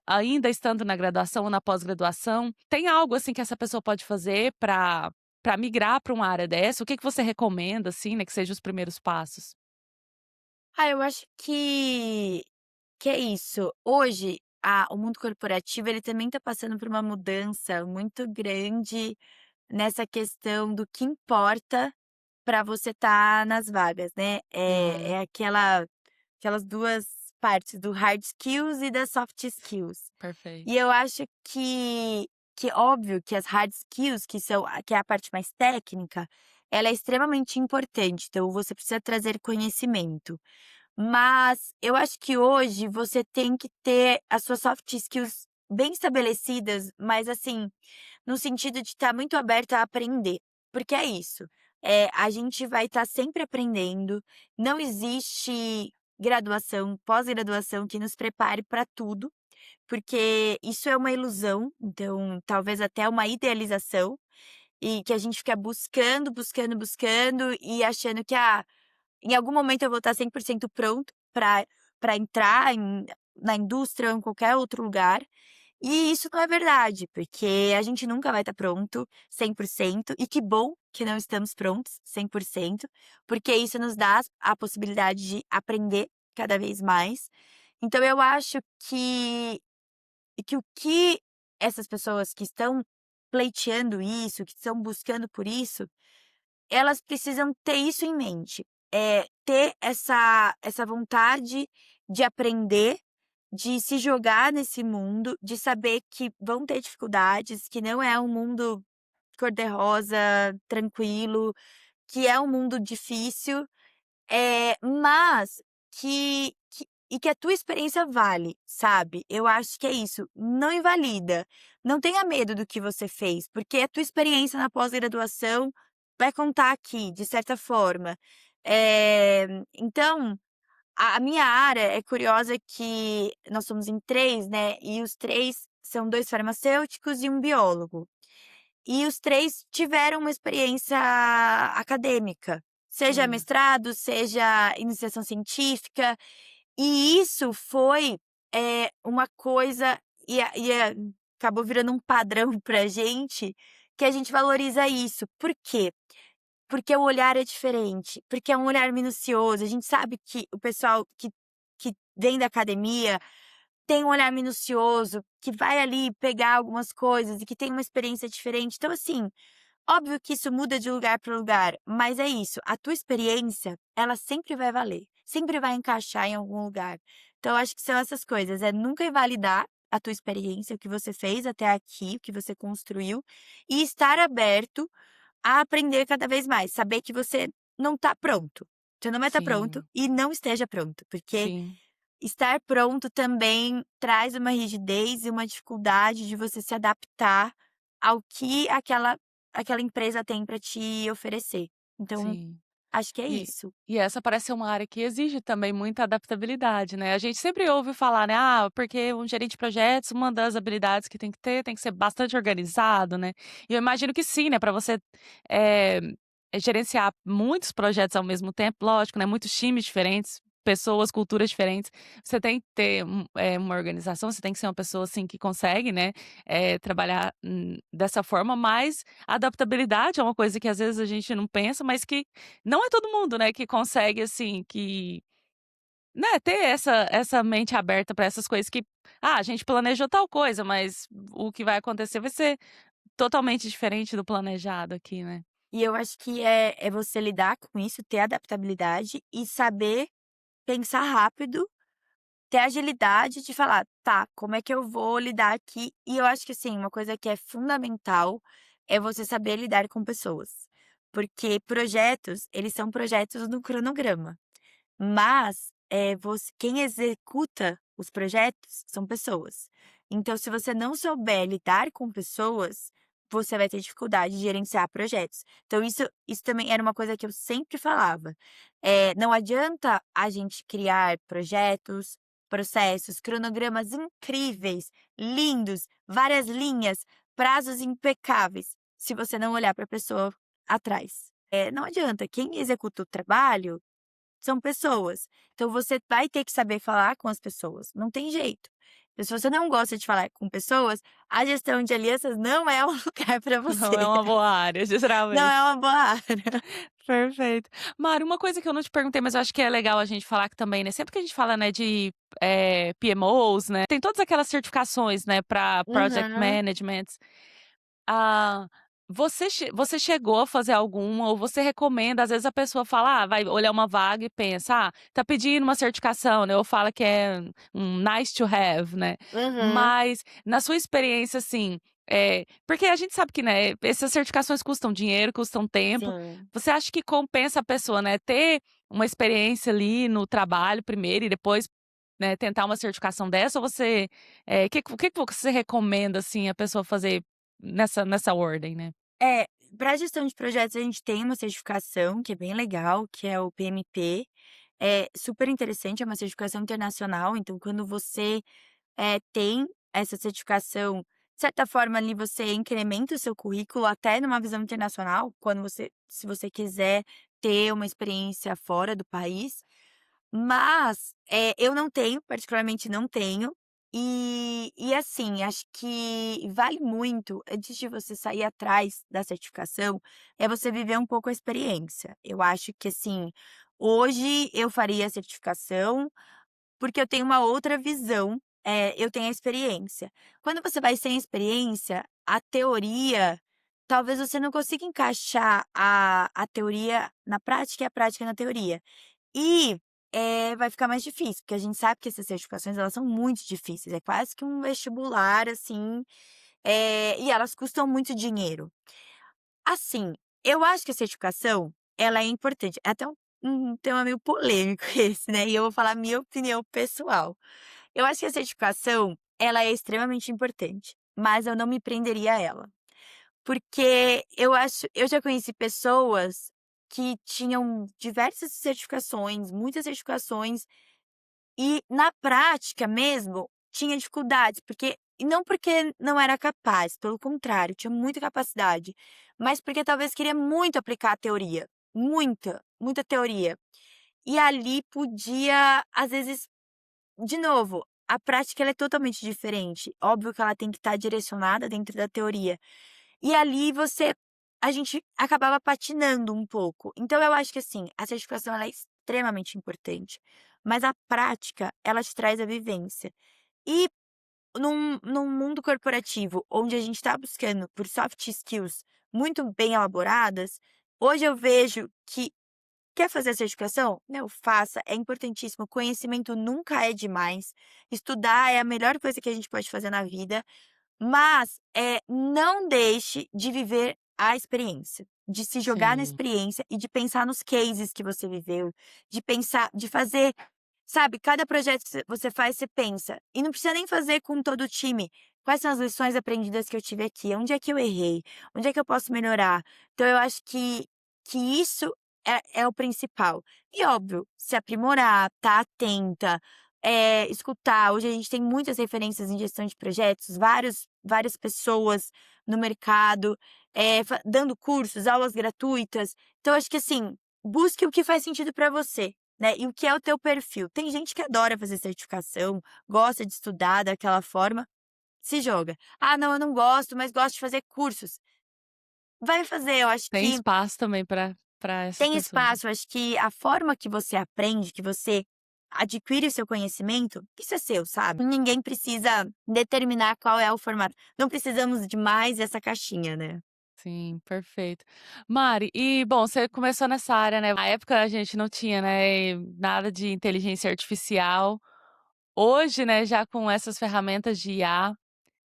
ainda estando na graduação ou na pós-graduação, tem algo, assim, que essa pessoa pode fazer para migrar para uma área dessa? O que que você recomenda, assim, né, que sejam os primeiros passos? Ah, eu acho que é isso. Hoje, o mundo corporativo ele também está passando por uma mudança muito grande nessa questão do que importa para você estar nas vagas, né. É Uhum, aquelas 2 partes do hard skills e das soft skills. E perfeito. eu acho que óbvio que as hard skills, que é a parte mais técnica, ela é extremamente importante, então você precisa trazer conhecimento. Mas eu acho que hoje você tem que ter as suas soft skills bem estabelecidas, mas assim, no sentido de estar muito aberta a aprender, porque é isso, a gente vai estar sempre aprendendo, não existe graduação, pós-graduação que nos prepare para tudo, porque isso é uma ilusão, então talvez até uma idealização, e que a gente fica buscando, buscando, buscando e achando que, em algum momento eu vou estar 100% pronto para entrar na indústria ou em qualquer outro lugar, e isso não é verdade, porque a gente nunca vai estar pronto 100% e que bom que não estamos prontos 100%, porque isso nos dá a possibilidade de aprender cada vez mais. Então eu acho que o que essas pessoas que estão pleiteando isso, que estão buscando por isso, elas precisam ter isso em mente, ter essa vontade de aprender, de se jogar nesse mundo, de saber que vão ter dificuldades, que não é um mundo cor-de-rosa, tranquilo, que é um mundo difícil, mas que a tua experiência vale, sabe. Eu acho que é isso, não invalida, não tenha medo do que você fez, porque a tua experiência na pós-graduação vai contar aqui, de certa forma. Então, a minha área é curiosa que nós somos em 3, né, e os 3 são 2 farmacêuticos e um biólogo. E os 3 tiveram uma experiência acadêmica, seja Sim, mestrado, seja iniciação científica, e isso foi, uma coisa acabou virando um padrão pra gente, que a gente valoriza isso. Por quê? Porque o olhar é diferente, porque é um olhar minucioso, a gente sabe que o pessoal que vem da academia tem um olhar minucioso, que vai ali pegar algumas coisas e que tem uma experiência diferente. Então, assim, óbvio que isso muda de lugar para lugar, mas é isso, a tua experiência, ela sempre vai valer, sempre vai encaixar em algum lugar. Então, eu acho que são essas coisas, é nunca invalidar a tua experiência, o que você fez até aqui, o que você construiu, e estar aberto a aprender cada vez mais, saber que você não está pronto. Você não vai estar pronto sim, e não esteja pronto, porque sim, estar pronto também traz uma rigidez e uma dificuldade de você se adaptar ao que aquela empresa tem para te oferecer. Então, sim. acho que é E isso. e essa parece ser uma área que exige também muita adaptabilidade, né. A gente sempre ouve falar, né: "Ah, porque um gerente de projetos, uma das habilidades que tem que ser bastante organizado", né. E eu imagino que sim, né, para você, eh, gerenciar muitos projetos ao mesmo tempo, lógico, né, muitos times diferentes, pessoas, culturas diferentes, você tem que ter uma organização, você tem que ser uma pessoa, assim, que consegue, né, trabalhar, dessa forma, mas a adaptabilidade é uma coisa que às vezes a gente não pensa, mas que não é todo mundo, né, que consegue, assim, né, ter essa mente aberta para essas coisas que, a gente planejou tal coisa, mas o que vai acontecer vai ser totalmente diferente do planejado aqui, né. E eu acho que é você lidar com isso, ter adaptabilidade e saber pensar rápido, ter agilidade de falar: "Tá, como é que eu vou lidar aqui?". E eu acho que, assim, uma coisa que é fundamental é você saber lidar com pessoas, porque projetos, eles são projetos no cronograma. Mas, você quem executa os projetos são pessoas. Então, se você não souber lidar com pessoas, você vai ter dificuldade de gerenciar projetos. Então isso também era uma coisa que eu sempre falava, não adianta a gente criar projetos, processos, cronogramas incríveis, lindos, várias linhas, prazos impecáveis, se você não olhar para a pessoa atrás. Não adianta, quem executa o trabalho são pessoas, então você vai ter que saber falar com as pessoas, não tem jeito. Se você não gosta de falar com pessoas, a gestão de alianças não é um lugar para Não é você, uma boa área, não geralmente. é uma boa área. Perfeito. Mari, uma coisa que eu não te perguntei, mas eu acho que é legal a gente falar que também, né, sempre que a gente fala, né, de, PMOs, né, tem todas aquelas certificações, né, para project Uhum. management. Ah, você chegou a fazer alguma ou você recomenda, às vezes a pessoa fala: vai olhar uma vaga e pensa: tá pedindo uma certificação", né, ou fala que é um nice to have, né. Uhum. Mas na sua experiência, assim, porque a gente sabe que, né, essas certificações custam dinheiro, custam tempo. Sim. Você acha que compensa a pessoa, né, ter uma experiência ali no trabalho primeiro e depois, né, tentar uma certificação dessa ou você, o que que você recomenda, assim, a pessoa fazer nessa ordem, né. É, pra gestão de projetos a gente tem uma certificação que é bem legal, que é o PMP, é super interessante, é uma certificação internacional, então quando você tem essa certificação, de certa forma ali você incrementa o seu currículo até numa visão internacional, quando você se você quiser ter uma experiência fora do país, mas, eu não tenho, particularmente não tenho, e assim, acho que vale muito, antes de você sair atrás da certificação, é você viver um pouco a experiência. Eu acho que assim, hoje eu faria a certificação porque eu tenho uma outra visão, eu tenho a experiência. Quando você vai sem experiência, a teoria, talvez você não consiga encaixar a teoria na prática e a prática na teoria. E, vai ficar mais difícil, porque a gente sabe que essas certificações elas são muito difíceis, é quase que um vestibular, assim, e elas custam muito dinheiro. Assim, eu acho que a certificação, ela é importante, é até um tema meio polêmico esse, né, e eu vou falar a minha opinião pessoal. Eu acho que a certificação, ela é extremamente importante, mas eu não me prenderia a ela. Porque eu já conheci pessoas que tinham diversas certificações, muitas certificações, e na prática mesmo, tinha dificuldades, porque e não porque não era capaz, pelo contrário, tinha muita capacidade, mas porque talvez queria muito aplicar a teoria, muita, muita teoria. E ali podia, às vezes, de novo, a prática ela é totalmente diferente. Óbvio que ela tem que estar direcionada dentro da teoria. E ali a gente acabava patinando um pouco. Então eu acho que assim, a certificação ela é extremamente importante, mas a prática ela te traz a vivência. E num mundo corporativo onde a gente está buscando por soft skills muito bem elaboradas, hoje eu vejo que quer fazer a certificação? Meu, faça, é importantíssimo. Conhecimento nunca é demais. Estudar é a melhor coisa que a gente pode fazer na vida, mas, não deixe de viver a experiência, de se jogar na Sim, experiência e de pensar nos cases que você viveu, de fazer, sabe, cada projeto que você faz, você pensa, e não precisa nem fazer com todo o time. Quais são as lições aprendidas que eu tive aqui? Onde é que eu errei? Onde é que eu posso melhorar? Então eu acho que isso é o principal. E óbvio, se aprimorar, estar atenta, escutar. Hoje a gente tem muitas referências em gestão de projetos, várias pessoas no mercado, dando cursos, aulas gratuitas. Então acho que assim, busque o que faz sentido para você, né, e o que é o teu perfil. Tem gente que adora fazer certificação, gosta de estudar daquela forma, se joga. "Ah não, eu não gosto, mas gosto de fazer cursos". Vai fazer, eu acho tem que espaço também para essas tem pessoas. espaço, eu acho que a forma que você aprende, que você adquire o seu conhecimento, isso é seu, sabe. Ninguém precisa determinar qual é o formato. Não precisamos de mais essa caixinha, né. Sim, perfeito. Mari, e bom, você começou nessa área, né, na época a gente não tinha, né, nada de inteligência artificial. Hoje, né, já com essas ferramentas de IA,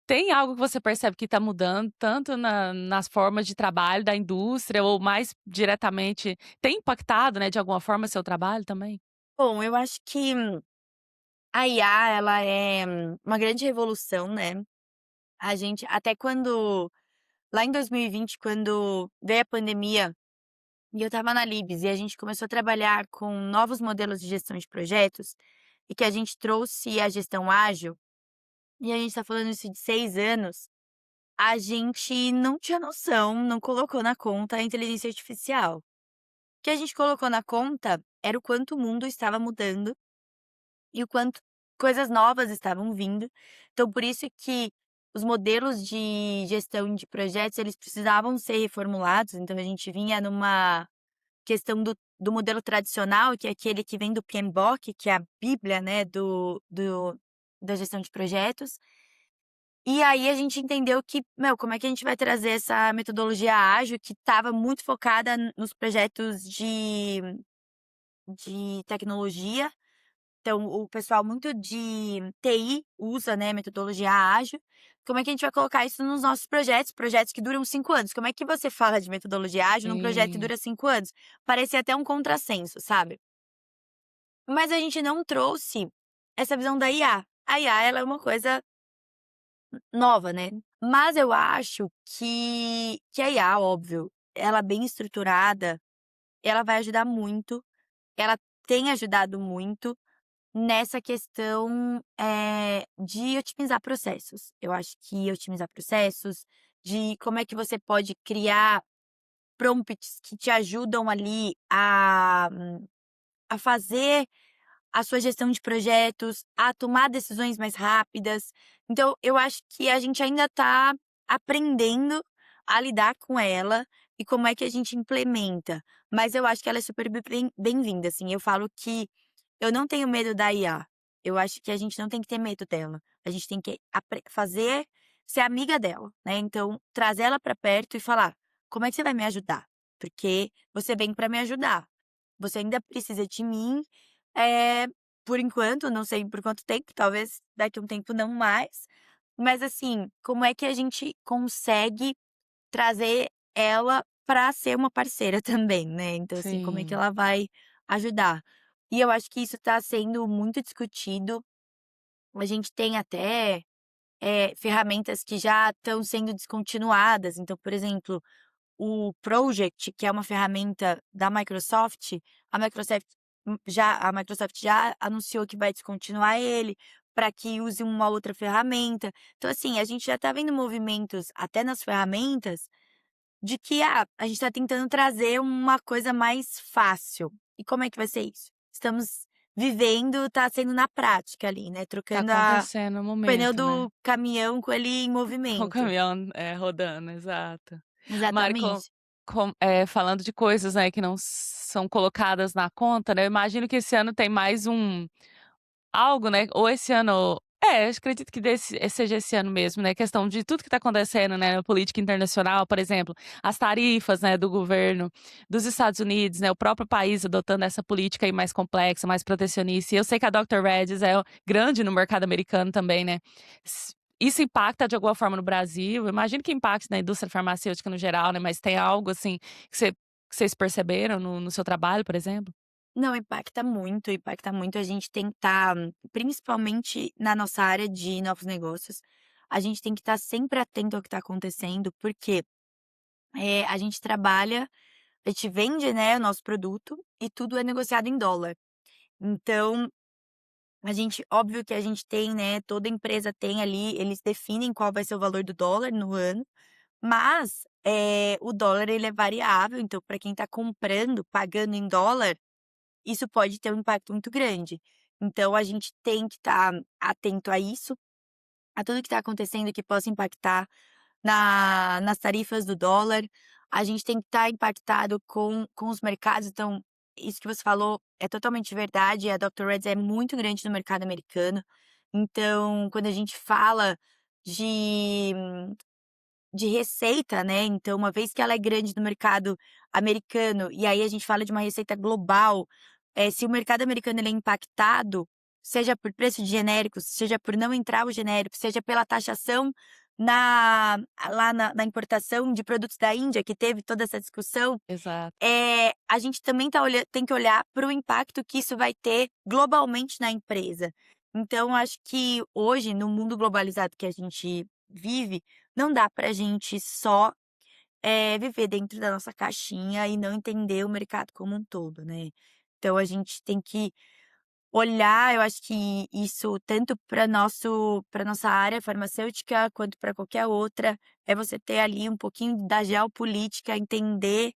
tem algo que você percebe que está mudando tanto nas formas de trabalho da indústria ou mais diretamente tem impactado, né, de alguma forma seu trabalho também? Bom, eu acho que a IA ela é uma grande revolução, né. A gente até quando lá em 2020, quando veio a pandemia e eu estava na Libs e a gente começou a trabalhar com novos modelos de gestão de projetos, e que a gente trouxe a gestão ágil, e a gente está falando isso de 6 anos, a gente não tinha noção, não colocou na conta a inteligência artificial. O que a gente colocou na conta era o quanto o mundo estava mudando e o quanto coisas novas estavam vindo. Então por isso que os modelos de gestão de projetos, eles precisavam ser reformulados, então a gente vinha numa questão do modelo tradicional, que é aquele que vem do PMBOK, que é a bíblia, né, da gestão de projetos. E aí a gente entendeu que, meu, como é que a gente vai trazer essa metodologia ágil que estava muito focada nos projetos de tecnologia. Então o pessoal muito de TI usa, né, metodologia ágil. Como é que a gente vai colocar isso nos nossos projetos, projetos que duram 5 anos? Como é que você fala de metodologia ágil num projeto que Sim, dura 5 anos? Parecia até um contrassenso, sabe. Mas a gente não trouxe essa visão da IA. A IA ela é uma coisa nova, né. Mas eu acho que a IA, óbvio, ela bem estruturada, ela vai ajudar muito, ela tem ajudado muito nessa questão, de otimizar processos. Eu acho que otimizar processos, de como é que você pode criar prompts que te ajudam ali a fazer a sua gestão de projetos, a tomar decisões mais rápidas. Então, eu acho que a gente ainda está aprendendo a lidar com ela e como é que a gente implementa. Mas eu acho que ela é super bem-vinda, assim. Eu falo que eu não tenho medo da IA. Eu acho que a gente não tem que ter medo dela. A gente tem que fazer, ser amiga dela, né? Então, trazer ela para perto e falar: como é que você vai me ajudar? Porque você vem para me ajudar. Você ainda precisa de mim, eh, por enquanto, não sei por quanto tempo, talvez daqui a um tempo não mais, mas assim, como é que a gente consegue trazer ela para ser uma parceira também, né, então assim, como é que sim. ela vai ajudar. E eu acho que isso está sendo muito discutido, a gente tem até, ferramentas que já estão sendo descontinuadas, então, por exemplo, o Project, que é uma ferramenta da Microsoft, a Microsoft já anunciou que vai descontinuar ele, para que use uma outra ferramenta. Então, assim, a gente já está vendo movimentos até nas ferramentas de que, a gente está tentando trazer uma coisa mais fácil. E como é que vai ser isso? Estamos vivendo, tá sendo na prática ali, né, Tá trocando acontecendo no o pneu momento, né. do caminhão com ele em Com o movimento. caminhão, rodando, exato. Mari, Exatamente. falando de coisas, né, que não são colocadas na conta, né, eu imagino que esse ano tem mais algo, né, ou esse ano eu acredito que seja esse ano mesmo, né, questão de tudo que tá acontecendo, né, na política internacional, por exemplo, as tarifas, né, do governo dos Estados Unidos, né, o próprio país adotando essa política aí mais complexa, mais protecionista, e eu sei que a Dr. Reddy's grande no mercado americano também, né. Isso impacta de alguma forma no Brasil? Eu imagino que impacte na indústria farmacêutica no geral, né, mas tem algo assim que vocês perceberam no seu trabalho, por exemplo? Não, impacta muito, impacta muito. A gente tem que estar, principalmente na nossa área de novos negócios, a gente tem que estar sempre atento ao que está acontecendo, porque, a gente vende, né, o nosso produto e tudo é negociado em dólar. Então, óbvio que a gente tem, né, toda empresa tem ali, eles definem qual vai ser o valor do dólar no ano, mas, o dólar ele é variável, então para quem está comprando, pagando em dólar, isso pode ter um impacto muito grande. Então a gente tem que estar atento a isso, a tudo que está acontecendo que possa impactar nas tarifas do dólar. A gente tem que estar impactado com os mercados, então isso que você falou é totalmente verdade, a Dr. Red's é muito grande no mercado americano. Então, quando a gente fala de de receita, né, então uma vez que ela é grande no mercado americano, e aí a gente fala de uma receita global, se o mercado americano ele é impactado, seja por preço de genéricos, seja por não entrar o genérico, seja pela taxação lá na importação de produtos da Índia, que teve toda essa discussão, Exato. a gente também tem que olhar para o impacto que isso vai ter globalmente na empresa. Então acho que hoje, no mundo globalizado que a gente vive, não dá pra gente só, viver dentro da nossa caixinha e não entender o mercado como um todo, né. Então a gente tem que olhar, eu acho que isso tanto para nossa área farmacêutica, quanto para qualquer outra, é você ter ali um pouquinho da geopolítica, entender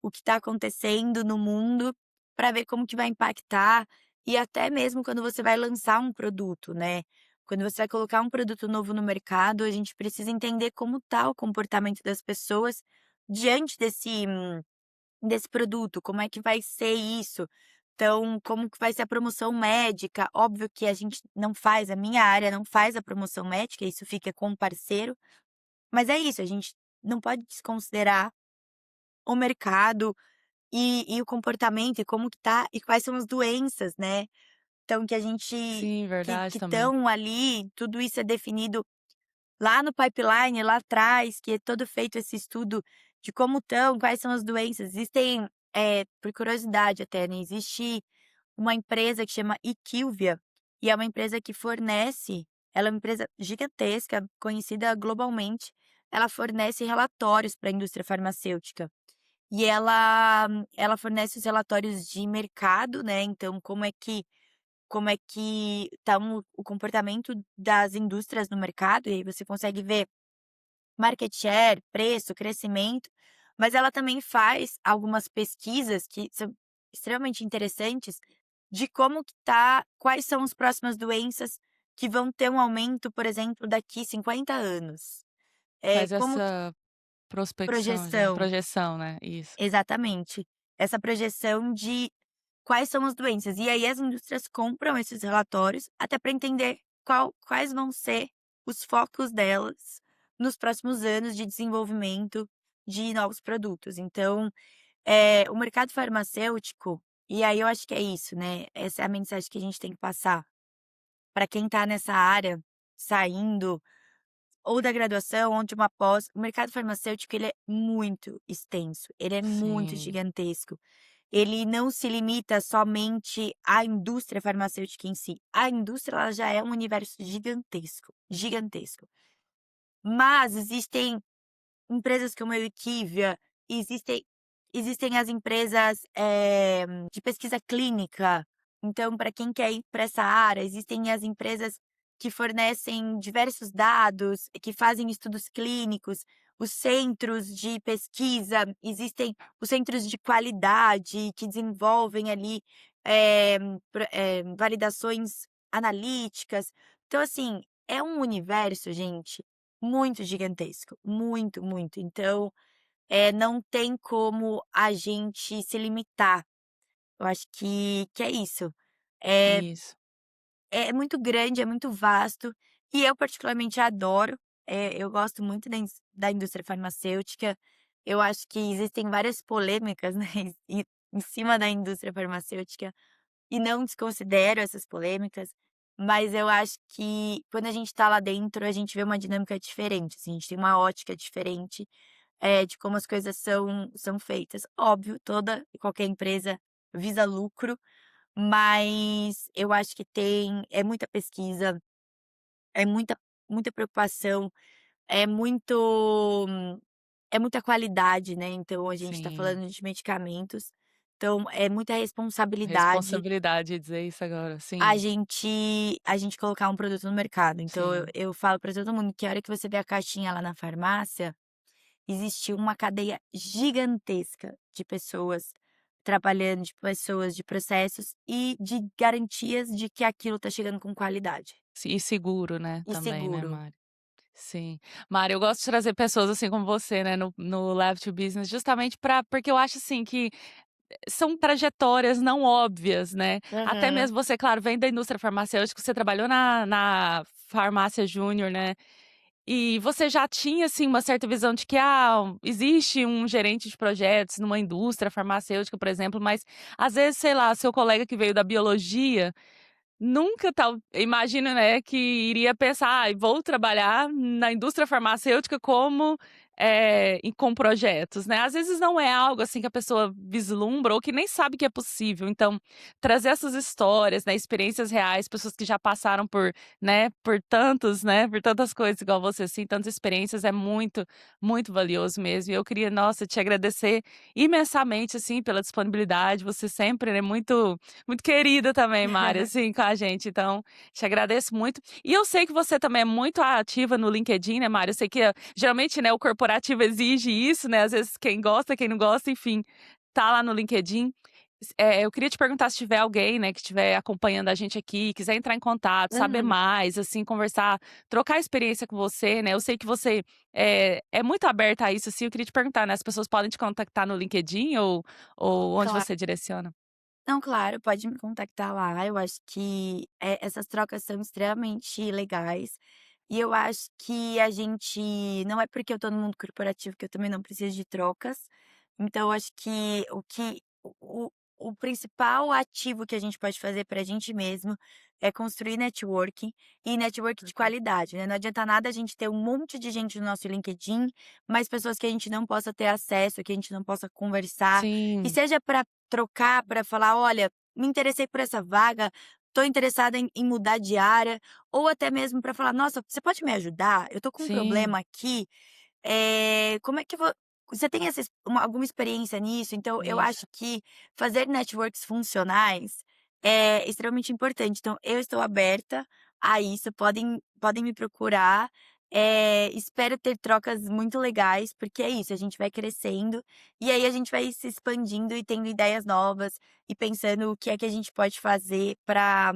o que está acontecendo no mundo, para ver como que vai impactar, e até mesmo quando você vai lançar um produto, né. Quando você vai colocar um produto novo no mercado, a gente precisa entender como está o comportamento das pessoas diante desse produto, como é que vai ser isso. Então, como que vai ser a promoção médica? Óbvio que a minha área não faz a promoção médica, isso fica com o parceiro, mas é isso, a gente não pode desconsiderar o mercado e o comportamento e como que tá e quais são as doenças, né. Então que a gente Sim, verdade que também. estão ali, tudo isso é definido lá no pipeline, lá atrás, que é todo feito esse estudo de como estão, quais são as doenças. Existem, por curiosidade até, né, existe uma empresa que chama IQVIA, e é uma empresa que fornece ela é uma empresa gigantesca, conhecida globalmente, ela fornece relatórios para a indústria farmacêutica. E ela fornece os relatórios de mercado, né, então como é que tá o comportamento das indústrias no mercado, e aí você consegue ver market share, preço, crescimento, mas ela também faz algumas pesquisas que são extremamente interessantes de como que tá quais são as próximas doenças que vão ter um aumento, por exemplo, daqui 50 anos. Faz Como que essa projeção projeção, né, isso. exatamente. Essa projeção de quais são as doenças. E aí as indústrias compram esses relatórios até para entender quais vão ser os focos delas nos próximos anos de desenvolvimento de novos produtos. Então, o mercado farmacêutico e aí eu acho que é isso, né, essa é a mensagem que a gente tem que passar para quem está nessa área, saindo ou da graduação ou de uma pós, o mercado farmacêutico ele é muito extenso, ele é muito Sim, gigantesco. Ele não se limita somente à indústria farmacêutica em si. A indústria ela já é um universo gigantesco, gigantesco. Mas existem empresas como a Equivia existem as empresas, de pesquisa clínica, então para quem quer ir para essa área, existem as empresas que fornecem diversos dados, que fazem estudos clínicos, os centros de pesquisa, existem os centros de qualidade que desenvolvem ali, validações analíticas. Então assim, é um universo, gente, muito gigantesco, muito, muito. Então, não tem como a gente se limitar. Eu acho que é isso. É Isso, é muito grande, é muito vasto, e eu particularmente adoro. Eu gosto muito da indústria farmacêutica. Eu acho que existem várias polêmicas, né, em cima da indústria farmacêutica, e não desconsidero essas polêmicas, mas eu acho que quando a gente está lá dentro, a gente vê uma dinâmica diferente, assim, a gente tem uma ótica diferente, de como as coisas são feitas. Óbvio, toda e qualquer empresa visa lucro, mas eu acho que é muita pesquisa, é muita preocupação, é muito é muita qualidade, né, então a gente está sim. falando de medicamentos, então é muita responsabilidade Responsabilidade dizer isso agora. a Sim, gente a gente colocar um produto no mercado. Então eu sim, eu falo para todo mundo que a hora que você vê a caixinha lá na farmácia, existiu uma cadeia gigantesca de pessoas trabalhando, de pessoas, de processos e de garantias de que aquilo tá chegando com qualidade e seguro, né, e também, né, seguro. Mari? Sim. Mari, eu gosto de trazer pessoas assim como você, né, no Love to Business, justamente porque eu acho, assim, que são trajetórias não óbvias, né. Até Aham. mesmo você, claro, vem da indústria farmacêutica, você trabalhou na farmácia júnior, né, e você já tinha, assim, uma certa visão de que, existe um gerente de projetos numa indústria farmacêutica, por exemplo, mas às vezes, sei lá, seu colega que veio da biologia nunca imagina, né, que iria pensar: "Ai, vou trabalhar na indústria farmacêutica como, e com projetos", né. Às vezes não é algo, assim, que a pessoa vislumbra ou que nem sabe que é possível. Então, trazer essas histórias, né, experiências reais, pessoas que já passaram por, né, por tantas coisas igual você, assim, tantas experiências, é muito, muito valioso mesmo. E eu queria, nossa, te agradecer imensamente, assim, pela disponibilidade. Você sempre, né, muito querida também, Mari, assim, com a gente, então te agradeço muito. E eu sei que você também é muito ativa no LinkedIn, né, Mari, eu sei que, geralmente, né, o corporativo exige isso, né, às vezes quem gosta, quem não gosta, enfim, tá lá no LinkedIn. Eu queria te perguntar se tiver alguém, né, que estiver acompanhando a gente aqui, quiser entrar em contato, saber Uhum. mais, assim, conversar, trocar experiência com você, né, eu sei que você, é muito aberta a isso, assim, eu queria te perguntar, né, as pessoas podem te contactar no LinkedIn ou onde Cla você direciona? Não, claro, pode me contactar lá. Eu acho que, essas trocas são extremamente legais. E eu acho que a gente não é porque eu tô no mundo corporativo que eu também não preciso de trocas. Então eu acho que o principal ativo que a gente pode fazer pra gente mesmo é construir networking, e networking de Perfeito. qualidade, né. Não adianta nada a gente ter um monte de gente no nosso LinkedIn, mas pessoas que a gente não possa ter acesso, que a gente não possa conversar, e Sim, seja para trocar, para falar: "Olha, me interessei por essa vaga, tô interessada em mudar de área", ou até mesmo para falar: "Nossa, você pode me ajudar? Eu tô com um sim, problema aqui, como é que você tem alguma experiência nisso?". Então eu isso. acho que fazer networks funcionais é extremamente importante. Então eu estou aberta a isso, podem me procurar, espero ter trocas muito legais, porque é isso, a gente vai crescendo, e aí a gente vai se expandindo e tendo ideias novas, e pensando o que é que a gente pode fazer para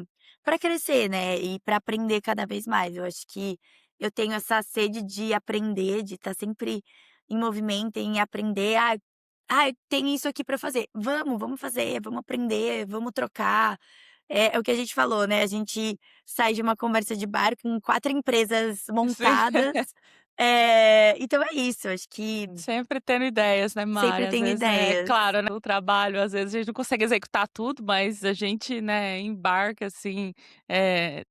crescer, né, e para aprender cada vez mais. Eu acho que eu tenho essa sede de aprender, de estar sempre em movimento, em aprender. Tem isso aqui para fazer. Vamos fazer, vamos aprender, vamos trocar". É o que a gente falou, né, a gente sai de uma conversa de bar com 4 empresas Sim. montadas. Então é isso, acho que Sempre tendo ideias, né, Mari, sempre às tem vezes, né, é ideias. claro, né, o trabalho, às vezes, a gente não consegue executar tudo, mas a gente, né, embarca, assim,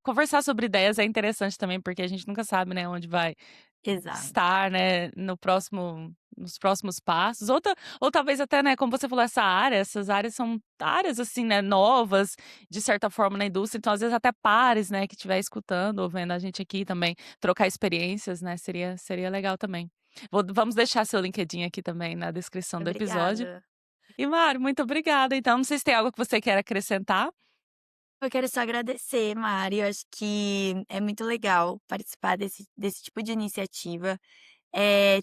conversar sobre ideias é interessante também, porque a gente nunca sabe, né, onde vai Exato, estar, né, nos próximos passos, ou talvez até, né, como você falou, essas áreas são áreas, assim, né, novas, de certa forma, na indústria, então, às vezes, até pares, né, que estiver escutando ou vendo a gente aqui também, trocar experiências, né, seria legal também. Vamos deixar seu LinkedIn aqui também na descrição do episódio. Obrigada. E Mário, muito obrigada então, não sei se tem algo que você quer acrescentar. Eu quero só agradecer, Mari, eu acho que é muito legal participar desse tipo de iniciativa.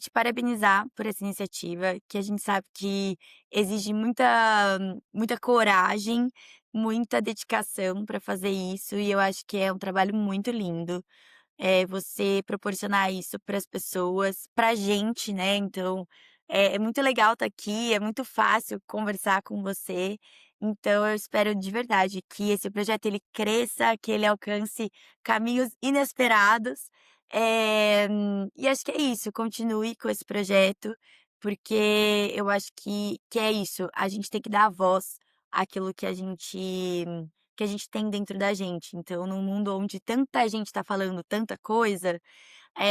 Te parabenizar por essa iniciativa, que a gente sabe que exige muita coragem, muita dedicação para fazer isso, e eu acho que é um trabalho muito lindo. Você proporcionar isso para as pessoas, pra gente, né, então, é muito legal estar aqui, é muito fácil conversar com você, então eu espero de verdade que esse projeto ele cresça, que ele alcance caminhos inesperados, e acho que é isso, continue com esse projeto, porque eu acho que é isso, a gente tem que dar voz àquilo que a gente tem dentro da gente. Então, num mundo onde tanta gente está falando tanta coisa,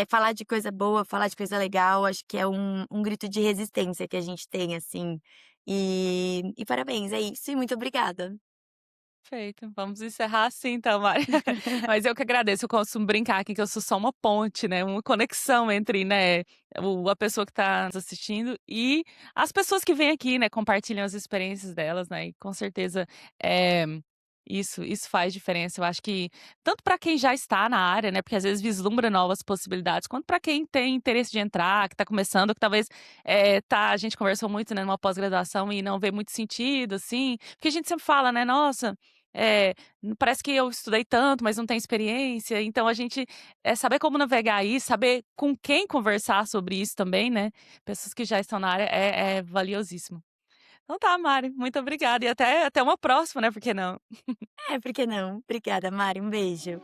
falar de coisa boa, falar de coisa legal, acho que é um grito de resistência que a gente tem, assim. E parabéns, é isso e muito obrigada. Perfeito, vamos encerrar assim então, Mari. Mas eu que agradeço, eu costumo brincar aqui que eu sou só uma ponte, né, uma conexão entre, né, a pessoa que está nos assistindo e as pessoas que vêm aqui, né, compartilham as experiências delas, né, e com certeza, eh, isso faz diferença. Eu acho que tanto para quem já está na área, né, porque às vezes vislumbra novas possibilidades, quanto para quem tem interesse de entrar, que está começando, que talvez, a gente conversou muito, né, numa pós-graduação e não vê muito sentido, assim, porque a gente sempre fala, né: "Nossa, é, parece que eu estudei tanto, mas não tenho experiência, então a gente, saber como navegar isso, saber com quem conversar sobre isso também, né, pessoas que já estão na área é valiosíssimo. Então tá, Mari, muito obrigada e até uma próxima, né, por que não? Por que não? Obrigada, Mari, um beijo.